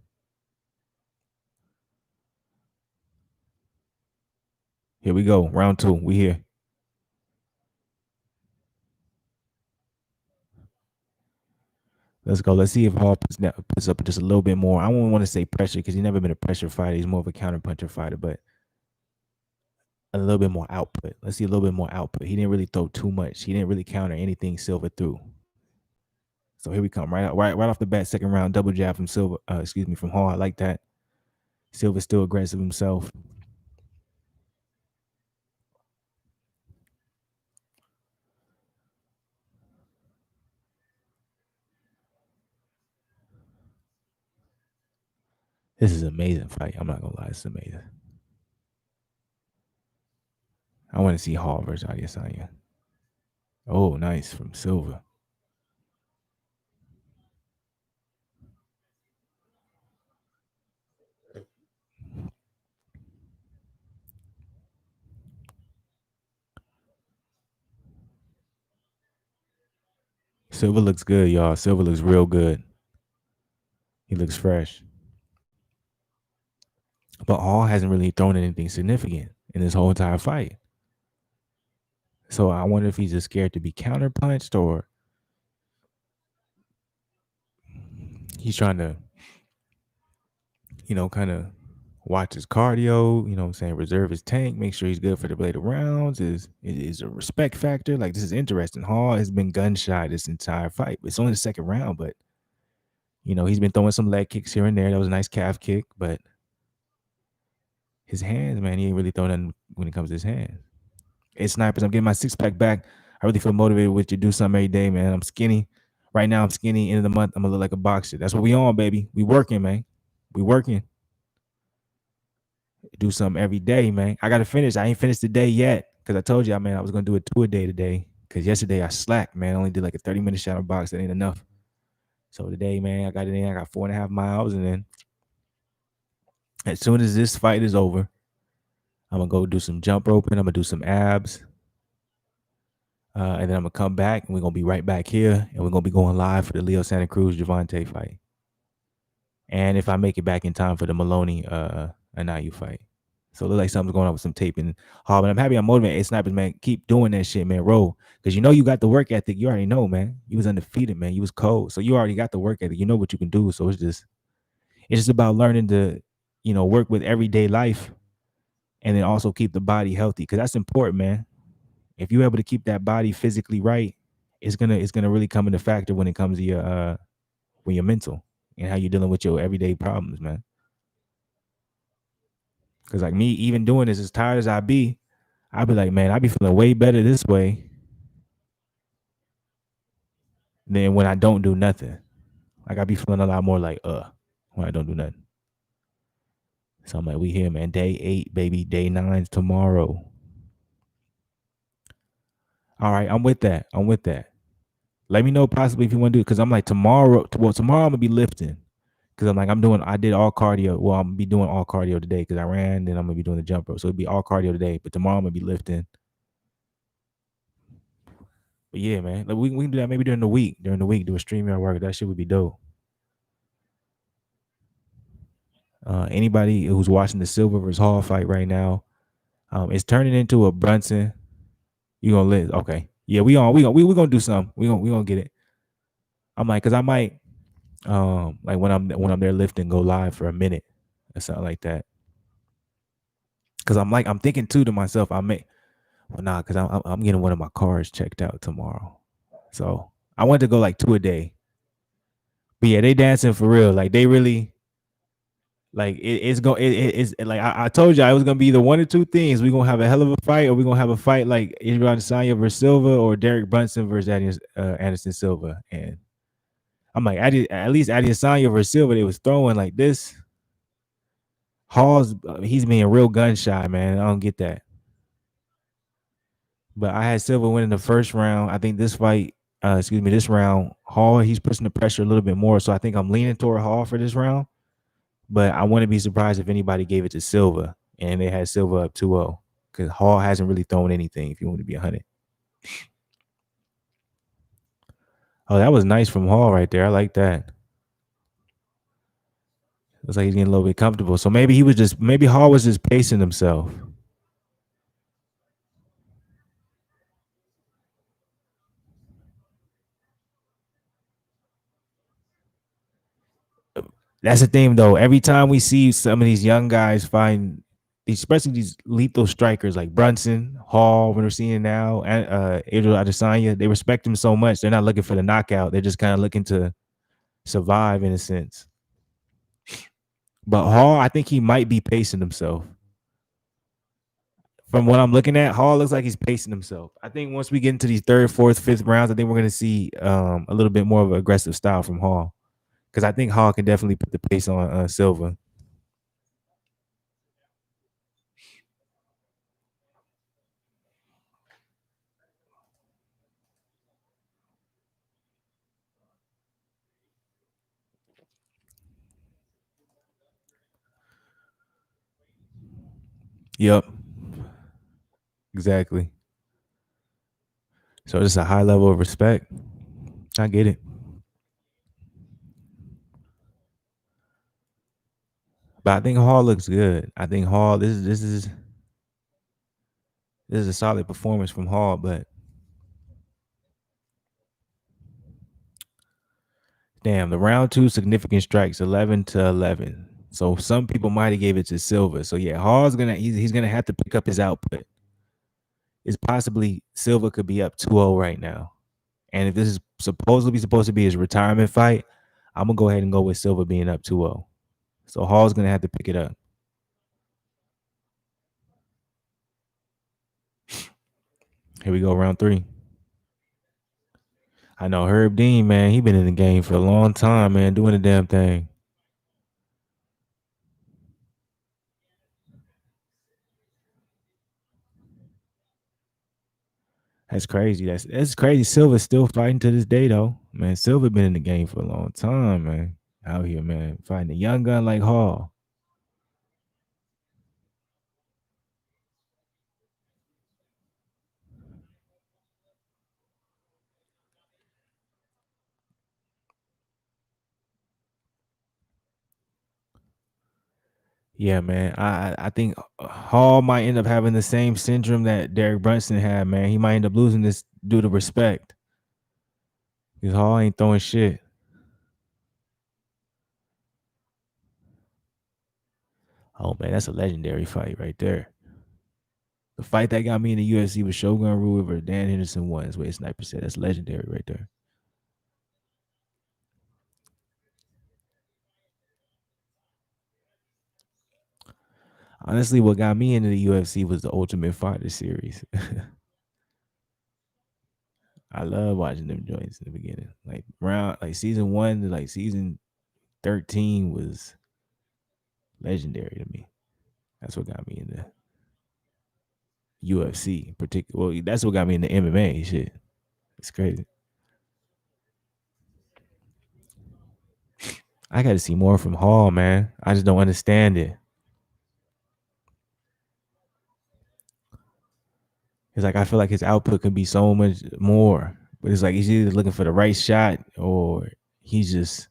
Here we go. Round 2. We here. Let's go. Let's see if Hall puts up just a little bit more. I don't want to say pressure because he's never been a pressure fighter. He's more of a counter puncher fighter, but a little bit more output. Let's see a little bit more output. He didn't really throw too much. He didn't really counter anything Silva threw. So here we come. Right off the bat, second round, double jab from Silva. From Hall. I like that. Silva's still aggressive himself. This is an amazing fight. I'm not gonna lie, it's amazing. I want to see Hall versus Adesanya. Oh, nice from Silva. Silva looks good, y'all. Silva looks real good. He looks fresh. But Hall hasn't really thrown anything significant in this whole entire fight. So I wonder if he's just scared to be counterpunched or he's trying to, kind of watch his cardio, what I'm saying, reserve his tank, make sure he's good for the later rounds. Is a respect factor. Like, this is interesting. Hall has been gun shy this entire fight. It's only the second round, but he's been throwing some leg kicks here and there. That was a nice calf kick, but his hands, man, he ain't really throwing nothing when it comes to his hands. Hey, snipers, I'm getting my six-pack back. I really feel motivated with you. Do something every day, man. I'm skinny. Right now, I'm skinny. End of the month, I'm going to look like a boxer. That's what we on, baby. We working, man. We working. Do something every day, man. I got to finish. I ain't finished the day yet because I told you, man, I was going to do a 2 a day today because yesterday I slacked, man. I only did like a 30-minute shadow box. That ain't enough. So today, man, I got it in. I got 4.5 miles. And then as soon as this fight is over, I'm going to go do some jump roping. I'm going to do some abs. And then I'm going to come back, and we're going to be right back here, and we're going to be going live for the Leo Santa Cruz Javante fight. And if I make it back in time for the Maloney Anayu fight. So it looks like something's going on with some taping. But I'm happy I'm motivated. Hey, snipers, man, keep doing that shit, man. Roll. Because you got the work ethic. You already know, man. You was undefeated, man. You was cold. So you already got the work ethic. You know what you can do. So it's just about learning to, work with everyday life and then also keep the body healthy. Because that's important, man. If you're able to keep that body physically right, it's gonna really come into factor when it comes to your when you're mental and how you're dealing with your everyday problems, man. Because like me, even doing this, as tired as I'd be like, man, I be feeling way better this way than when I don't do nothing. Like I be feeling a lot more like when I don't do nothing. So I'm like, we here, man. Day 8, baby. Day 9's tomorrow. All right, I'm with that. Let me know possibly if you want to do it, because I'm like tomorrow I'm gonna be lifting. Because I did all cardio. Well, I'm gonna be doing all cardio today because I ran, then I'm gonna be doing the jump rope. So it'll be all cardio today. But tomorrow I'm gonna be lifting. But yeah, man. Like we can do that maybe during the week. Do a StreamYard workout. That shit would be dope. Anybody who's watching the Silva versus Hall fight right now, it's turning into a Brunson. You gonna live? Okay. Yeah, we gonna do something. We gonna get it. I'm like, cause I might, like when I'm there lifting, go live for a minute or something like that. Cause I'm thinking too to myself, cause I'm getting one of my cars checked out tomorrow, so I want to go like 2 a day. But yeah, they dancing for real. Like they really, like it's like I told you, it was gonna be either one or two things. We're gonna have a hell of a fight, or we're gonna have a fight like Israel Adesanya versus Silva, or Derek Brunson versus Anderson Silva. And I'm like, at least Adesanya versus Silva, they was throwing like this. Hall's he's being real gun shy, man. I don't get that. But I had Silva winning the first round. I think this fight, this round, Hall, he's pushing the pressure a little bit more. So I think I'm leaning toward Hall for this round. But I wouldn't be surprised if anybody gave it to Silva and they had Silva up 2-0. Because Hall hasn't really thrown anything, if you want to be 100. Oh, that was nice from Hall right there. I like that. Looks like he's getting a little bit comfortable. So maybe Hall was just pacing himself. That's the thing, though. Every time we see some of these young guys find, especially these lethal strikers like Brunson, Hall, what we're seeing now, and Adriel Adesanya, they respect him so much. They're not looking for the knockout. They're just kind of looking to survive in a sense. But Hall, I think he might be pacing himself. From what I'm looking at, Hall looks like he's pacing himself. I think once we get into these third, fourth, fifth rounds, I think we're going to see a little bit more of an aggressive style from Hall. Because I think Hall can definitely put the pace on Silva. Yep. Exactly. So it's a high level of respect. I get it. But I think Hall looks good. I think Hall, this is a solid performance from Hall, but damn, the round 2 significant strikes 11-11. So some people might have gave it to Silva. So yeah, Hall's he's gonna have to pick up his output. It's possibly Silva could be up 2-0 right now. And if this is supposed to be his retirement fight, I'm gonna go ahead and go with Silva being up 2-0. So Hall's gonna have to pick it up. Here we go, round 3. I know Herb Dean, man. He been in the game for a long time, man, doing the damn thing. That's crazy. That's crazy. Silva's still fighting to this day, though. Man, Silva been in the game for a long time, man. Out here, man, fighting a young gun like Hall. Yeah, man. I think Hall might end up having the same syndrome that Derek Brunson had, man. He might end up losing this due to respect. Because Hall ain't throwing shit. Oh man, that's a legendary fight right there. The fight that got me in the UFC was Shogun Rue versus Dan Henderson won. That's what Sniper said. That's legendary right there. Honestly, what got me into the UFC was the Ultimate Fighter series. I love watching them joints in the beginning. Like season 1 to like season 13 was legendary to me. That's what got me into UFC in particular. Well, that's what got me into MMA shit. It's crazy. I got to see more from Hall, man. I just don't understand it. It's like I feel like his output could be so much more, but it's like he's either looking for the right shot or he feels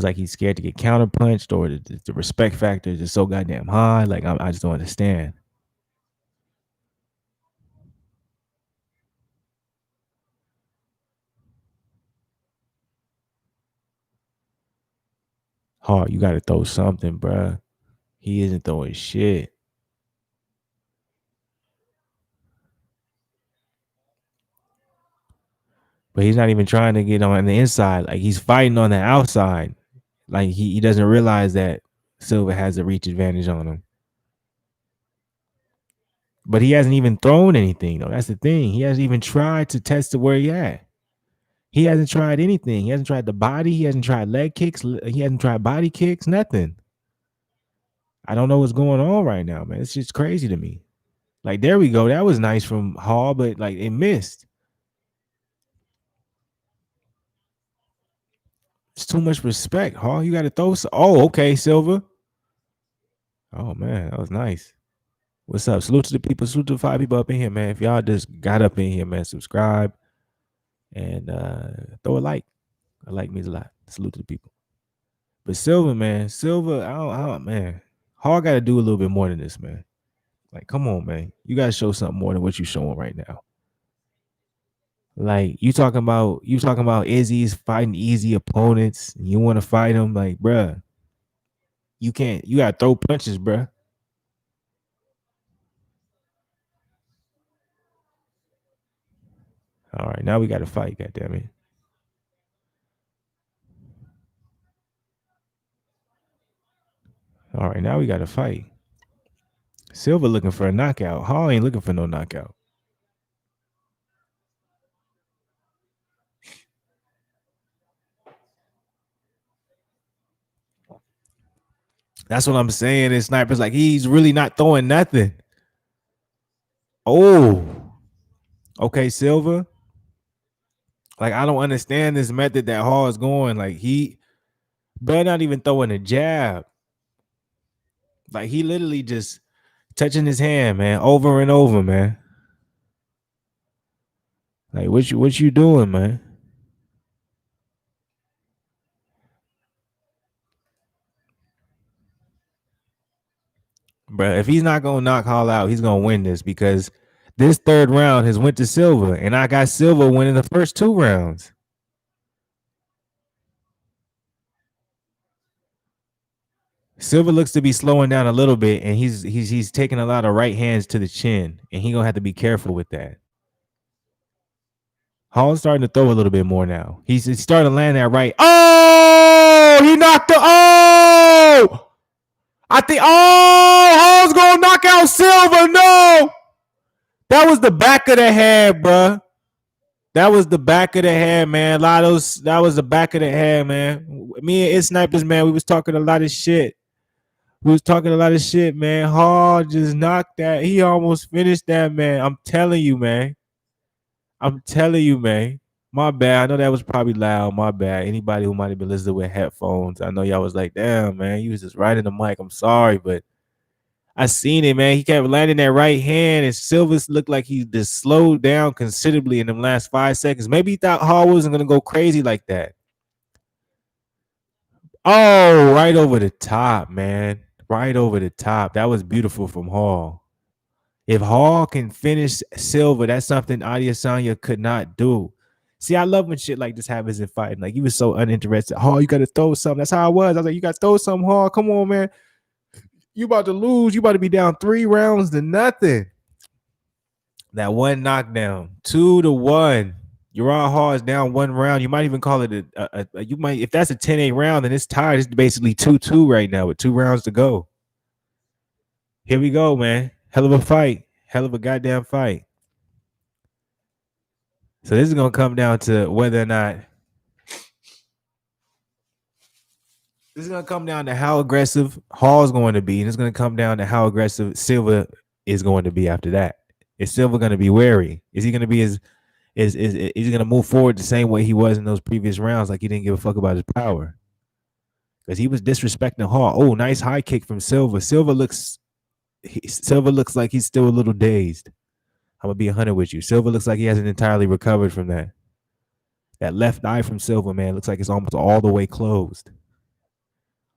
like he's scared to get counterpunched, or the respect factor is just so goddamn high. Like I just don't understand. Hard, you got to throw something, bruh. He isn't throwing shit. But he's not even trying to get on the inside. Like he's fighting on the outside. Like he doesn't realize that Silva has a reach advantage on him. But he hasn't even thrown anything though. That's the thing. He hasn't even tried to test it where he at. He hasn't tried anything. He hasn't tried the body. He hasn't tried leg kicks. He hasn't tried body kicks. Nothing. I don't know what's going on right now, man. It's just crazy to me. Like, there we go. That was nice from Hall, but like it missed. It's too much respect, Hall. You got to throw some. Oh, okay, Silva. Oh man, that was nice. What's up? Salute to the people. Salute to the 5 people up in here, man. If y'all just got up in here, man, subscribe and throw a like. A like means a lot. Salute to the people. But Silva, man, Silva, I don't man. Hall got to do a little bit more than this, man. Like, come on, man. You got to show something more than what you showing right now. Like, you talking about Izzy's fighting easy opponents. And you want to fight him, like, bruh. You can't. You got to throw punches, bruh. All right, now we got to fight. Goddamn it. All right, now we got to fight. Silva looking for a knockout. Hall ain't looking for no knockout. That's what I'm saying. And Sniper's like, he's really not throwing nothing. Oh, okay, Silva. Like, I don't understand this method that Hall is going. Like, but not even throwing a jab. Like, he literally just touching his hand, man, over and over, man. Like, what you doing, man? Bro, if he's not gonna knock Hall out, he's gonna win this because this third round has went to Silva, and I got Silva winning the first 2 rounds. Silva looks to be slowing down a little bit, and he's taking a lot of right hands to the chin, and he gonna have to be careful with that. Hall's starting to throw a little bit more now. He's starting to land that right. Oh, he knocked the. Oh, I think. Oh, Hall's gonna knock out Silva. No, that was the back of the head, bro. That was the back of the head, man. Lotto's. That was the back of the head, man. Me and It Snipers, man, we was talking a lot of shit. Man. Hall just knocked that. He almost finished that, man. I'm telling you, man. My bad. I know that was probably loud. My bad. Anybody who might have been listening with headphones, I know y'all was like, damn, man, you was just right in the mic. I'm sorry, but I seen it, man. He kept landing that right hand, and Silva's looked like he just slowed down considerably in them last 5 seconds. Maybe he thought Hall wasn't going to go crazy like that. Oh, right over the top, man. Right over the top. That was beautiful from Hall. If Hall can finish Silva, that's something Adesanya could not do. See, I love when shit like this happens in fighting. Like, he was so uninterested. Hall, you got to throw something. That's how I was. I was like, you got to throw something, Hall. Come on, man. You about to lose. You about to be down 3 rounds to nothing. That one knockdown, 2-1. Uriah Hall is down 1 round. You might even call it you might, if that's a 10-8 round, then it's tied. It's basically 2-2 right now with 2 rounds to go. Here we go, man. Hell of a fight. Hell of a goddamn fight. So this is going to come down to whether or not this is going to come down to how aggressive Hall is going to be, and it's going to come down to how aggressive Silva is going to be after that. Is Silva going to be wary? Is he going to be is he going to move forward the same way he was in those previous rounds, like he didn't give a fuck about his power? Because he was disrespecting Hall. Oh, nice high kick from Silva. Silva looks like he's still a little dazed. I'm gonna be 100 with you. Silva looks like he hasn't entirely recovered from that. That left eye from Silva, man, looks like it's almost all the way closed.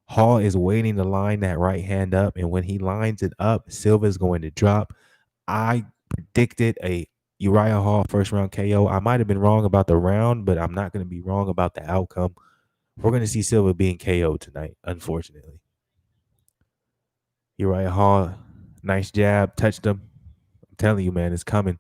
Hall is waiting to line that right hand up, and when he lines it up, Silva is going to drop. I predicted a Uriah Hall first round KO. I might have been wrong about the round, but I'm not going to be wrong about the outcome. We're going to see Silva being KO'd tonight, unfortunately. Uriah Hall, nice jab, touched him. I'm telling you, man, it's coming.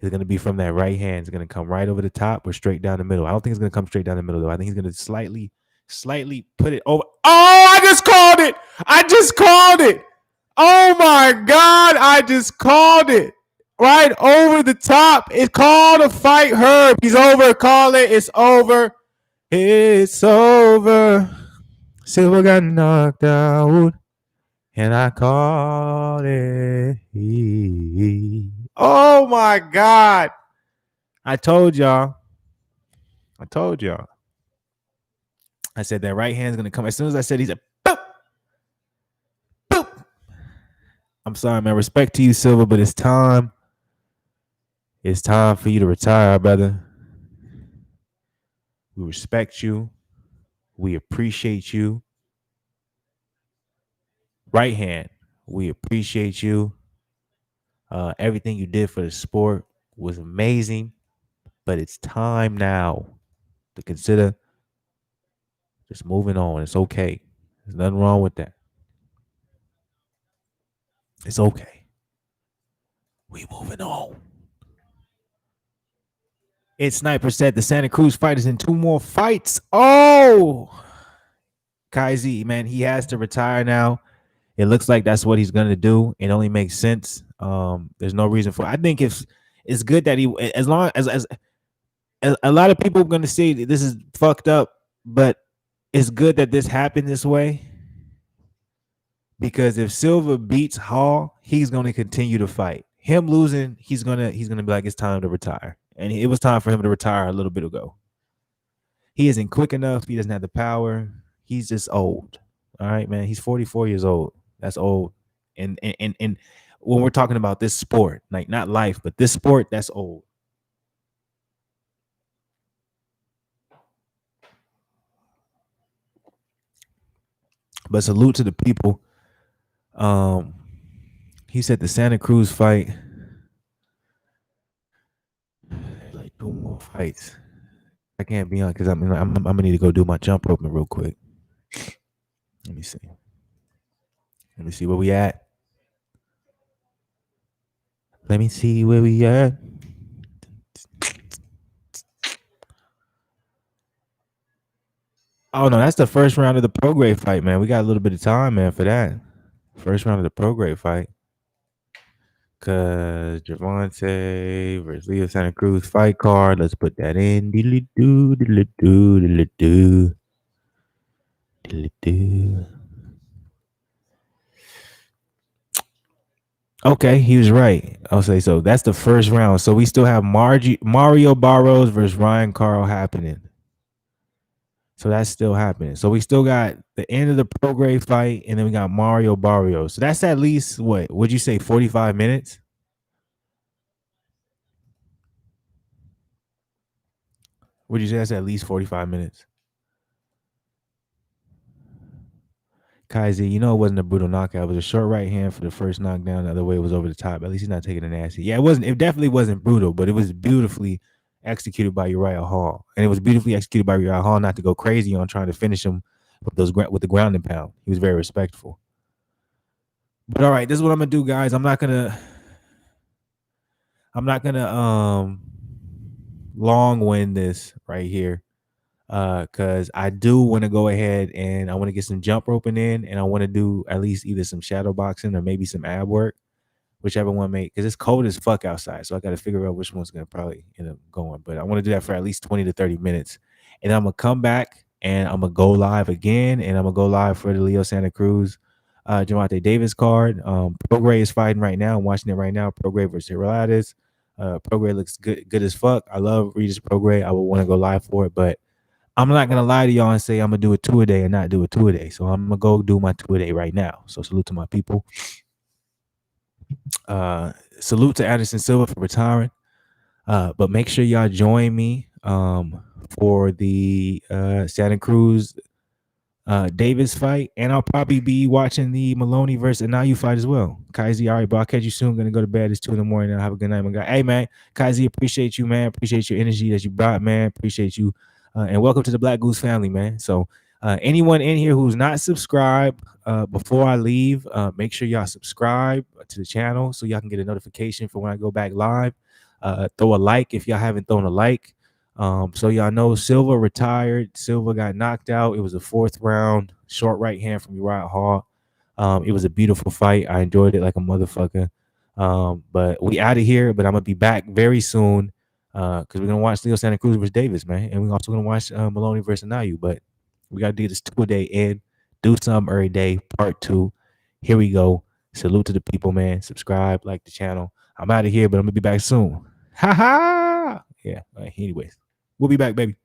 It's going to be from that right hand. It's going to come right over the top or straight down the middle. I don't think it's going to come straight down the middle, though. I think he's going to slightly put it over. Oh, I just called it. Oh, my God. I just called it. Right over the top. It's called a fight, Herb. He's over. Call it. It's over. It's over. Silva got knocked out. And I called it. Oh my God. I told y'all. I told y'all. I said that right hand's gonna come. As soon as I said he's a boop, boop. I'm sorry, man. Respect to you, Silva, but it's time. It's time for you to retire, brother. We respect you. We appreciate you. Right hand. We appreciate you. Everything you did for the sport was amazing, but it's time now to consider just moving on. It's okay. There's nothing wrong with that. It's okay. We moving on. It's Sniper said the Santa Cruz fight is in 2 more fights. Oh, Kai Z, man, he has to retire now. It looks like that's what he's gonna do. It only makes sense. There's no reason for. I think it's good that he, as long as a lot of people are gonna say this is fucked up, but it's good that this happened this way because if Silva beats Hall, he's gonna continue to fight. Him losing, he's gonna be like it's time to retire, and it was time for him to retire a little bit ago. He isn't quick enough. He doesn't have the power. He's just old. All right, man. He's 44 years old. That's old. And when we're talking about this sport, like not life, but this sport, that's old. But salute to the people. He said the Santa Cruz fight, like 2 more fights. I can't be on because I'm gonna need to go do my jump rope real quick. Let me see. Let me see where we at. Let me see where we at. Oh no, that's the first round of the pro grade fight, man. We got a little bit of time, man, for that. First round of the pro grade fight. Cause Javante versus Leo Santa Cruz fight card. Let's put that in. Diddly-doo, diddly-doo, diddly-doo. Diddly-doo. Okay, he was right. I'll say so. That's the first round. So we still have Mario Barros versus Ryan Carl happening. So that's still happening. So we still got the end of the pro grade fight, and then we got Mario Barrios. So that's at least what would you say, 45 minutes? Would you say that's at least 45 minutes? Kaiser, you know it wasn't a brutal knockout. It was a short right hand for the first knockdown. The other way was over the top. At least he's not taking a nasty. Yeah, it wasn't. It definitely wasn't brutal, but it was beautifully executed by Uriah Hall, and it was beautifully executed by Uriah Hall not to go crazy on trying to finish him with the ground and pound. He was very respectful. But all right, this is what I'm gonna do, guys. I'm not gonna long wind this right here. Because I do want to go ahead and I want to get some jump roping in, and I want to do at least either some shadow boxing or maybe some ab work, whichever one may. Because it's cold as fuck outside, so I got to figure out which one's gonna probably end up going. But I want to do that for at least 20 to 30 minutes, and I'm gonna come back and I'm gonna go live again, and I'm gonna go live for the Leo Santa Cruz, Javante Davis card. Progray is fighting right now. I'm watching it right now. Progray versus Hiralatis. Progray looks good as fuck. I love Regis Progray. I would want to go live for it, but I'm not gonna lie to y'all and say I'm gonna do a 2 a day and not do a 2 a day. So I'm gonna go do my 2 a day right now. So salute to my people. Salute to Anderson Silva for retiring. But make sure y'all join me for the Santa Cruz Davis fight, and I'll probably be watching the Maloney versus Anayu fight as well. Kaizi, all right, bro. I'll catch you soon. Gonna go to bed. It's 2 a.m. I'll have a good night, my guy. Hey, man, Kaizi, appreciate you, man. Appreciate your energy that you brought, man. Appreciate you, and welcome to the Black Goose family, man. So, anyone in here who's not subscribed, before I leave, make sure y'all subscribe to the channel so y'all can get a notification for when I go back live. Throw a like if y'all haven't thrown a like. So y'all know Silva retired. Silva got knocked out. It was a 4th round, short right hand from Uriah Hall. It was a beautiful fight. I enjoyed it like a motherfucker. But we out of here. But I'm gonna be back very soon. Because we're gonna watch Leo Santa Cruz versus Davis, man, and we're also gonna watch Maloney versus Nayu. But we gotta do this 2 a day in. Do something every day. Part 2. Here we go. Salute to the people, man. Subscribe, like the channel. I'm out of here, but I'm gonna be back soon. Ha ha. Yeah. Anyways, we'll be back, baby.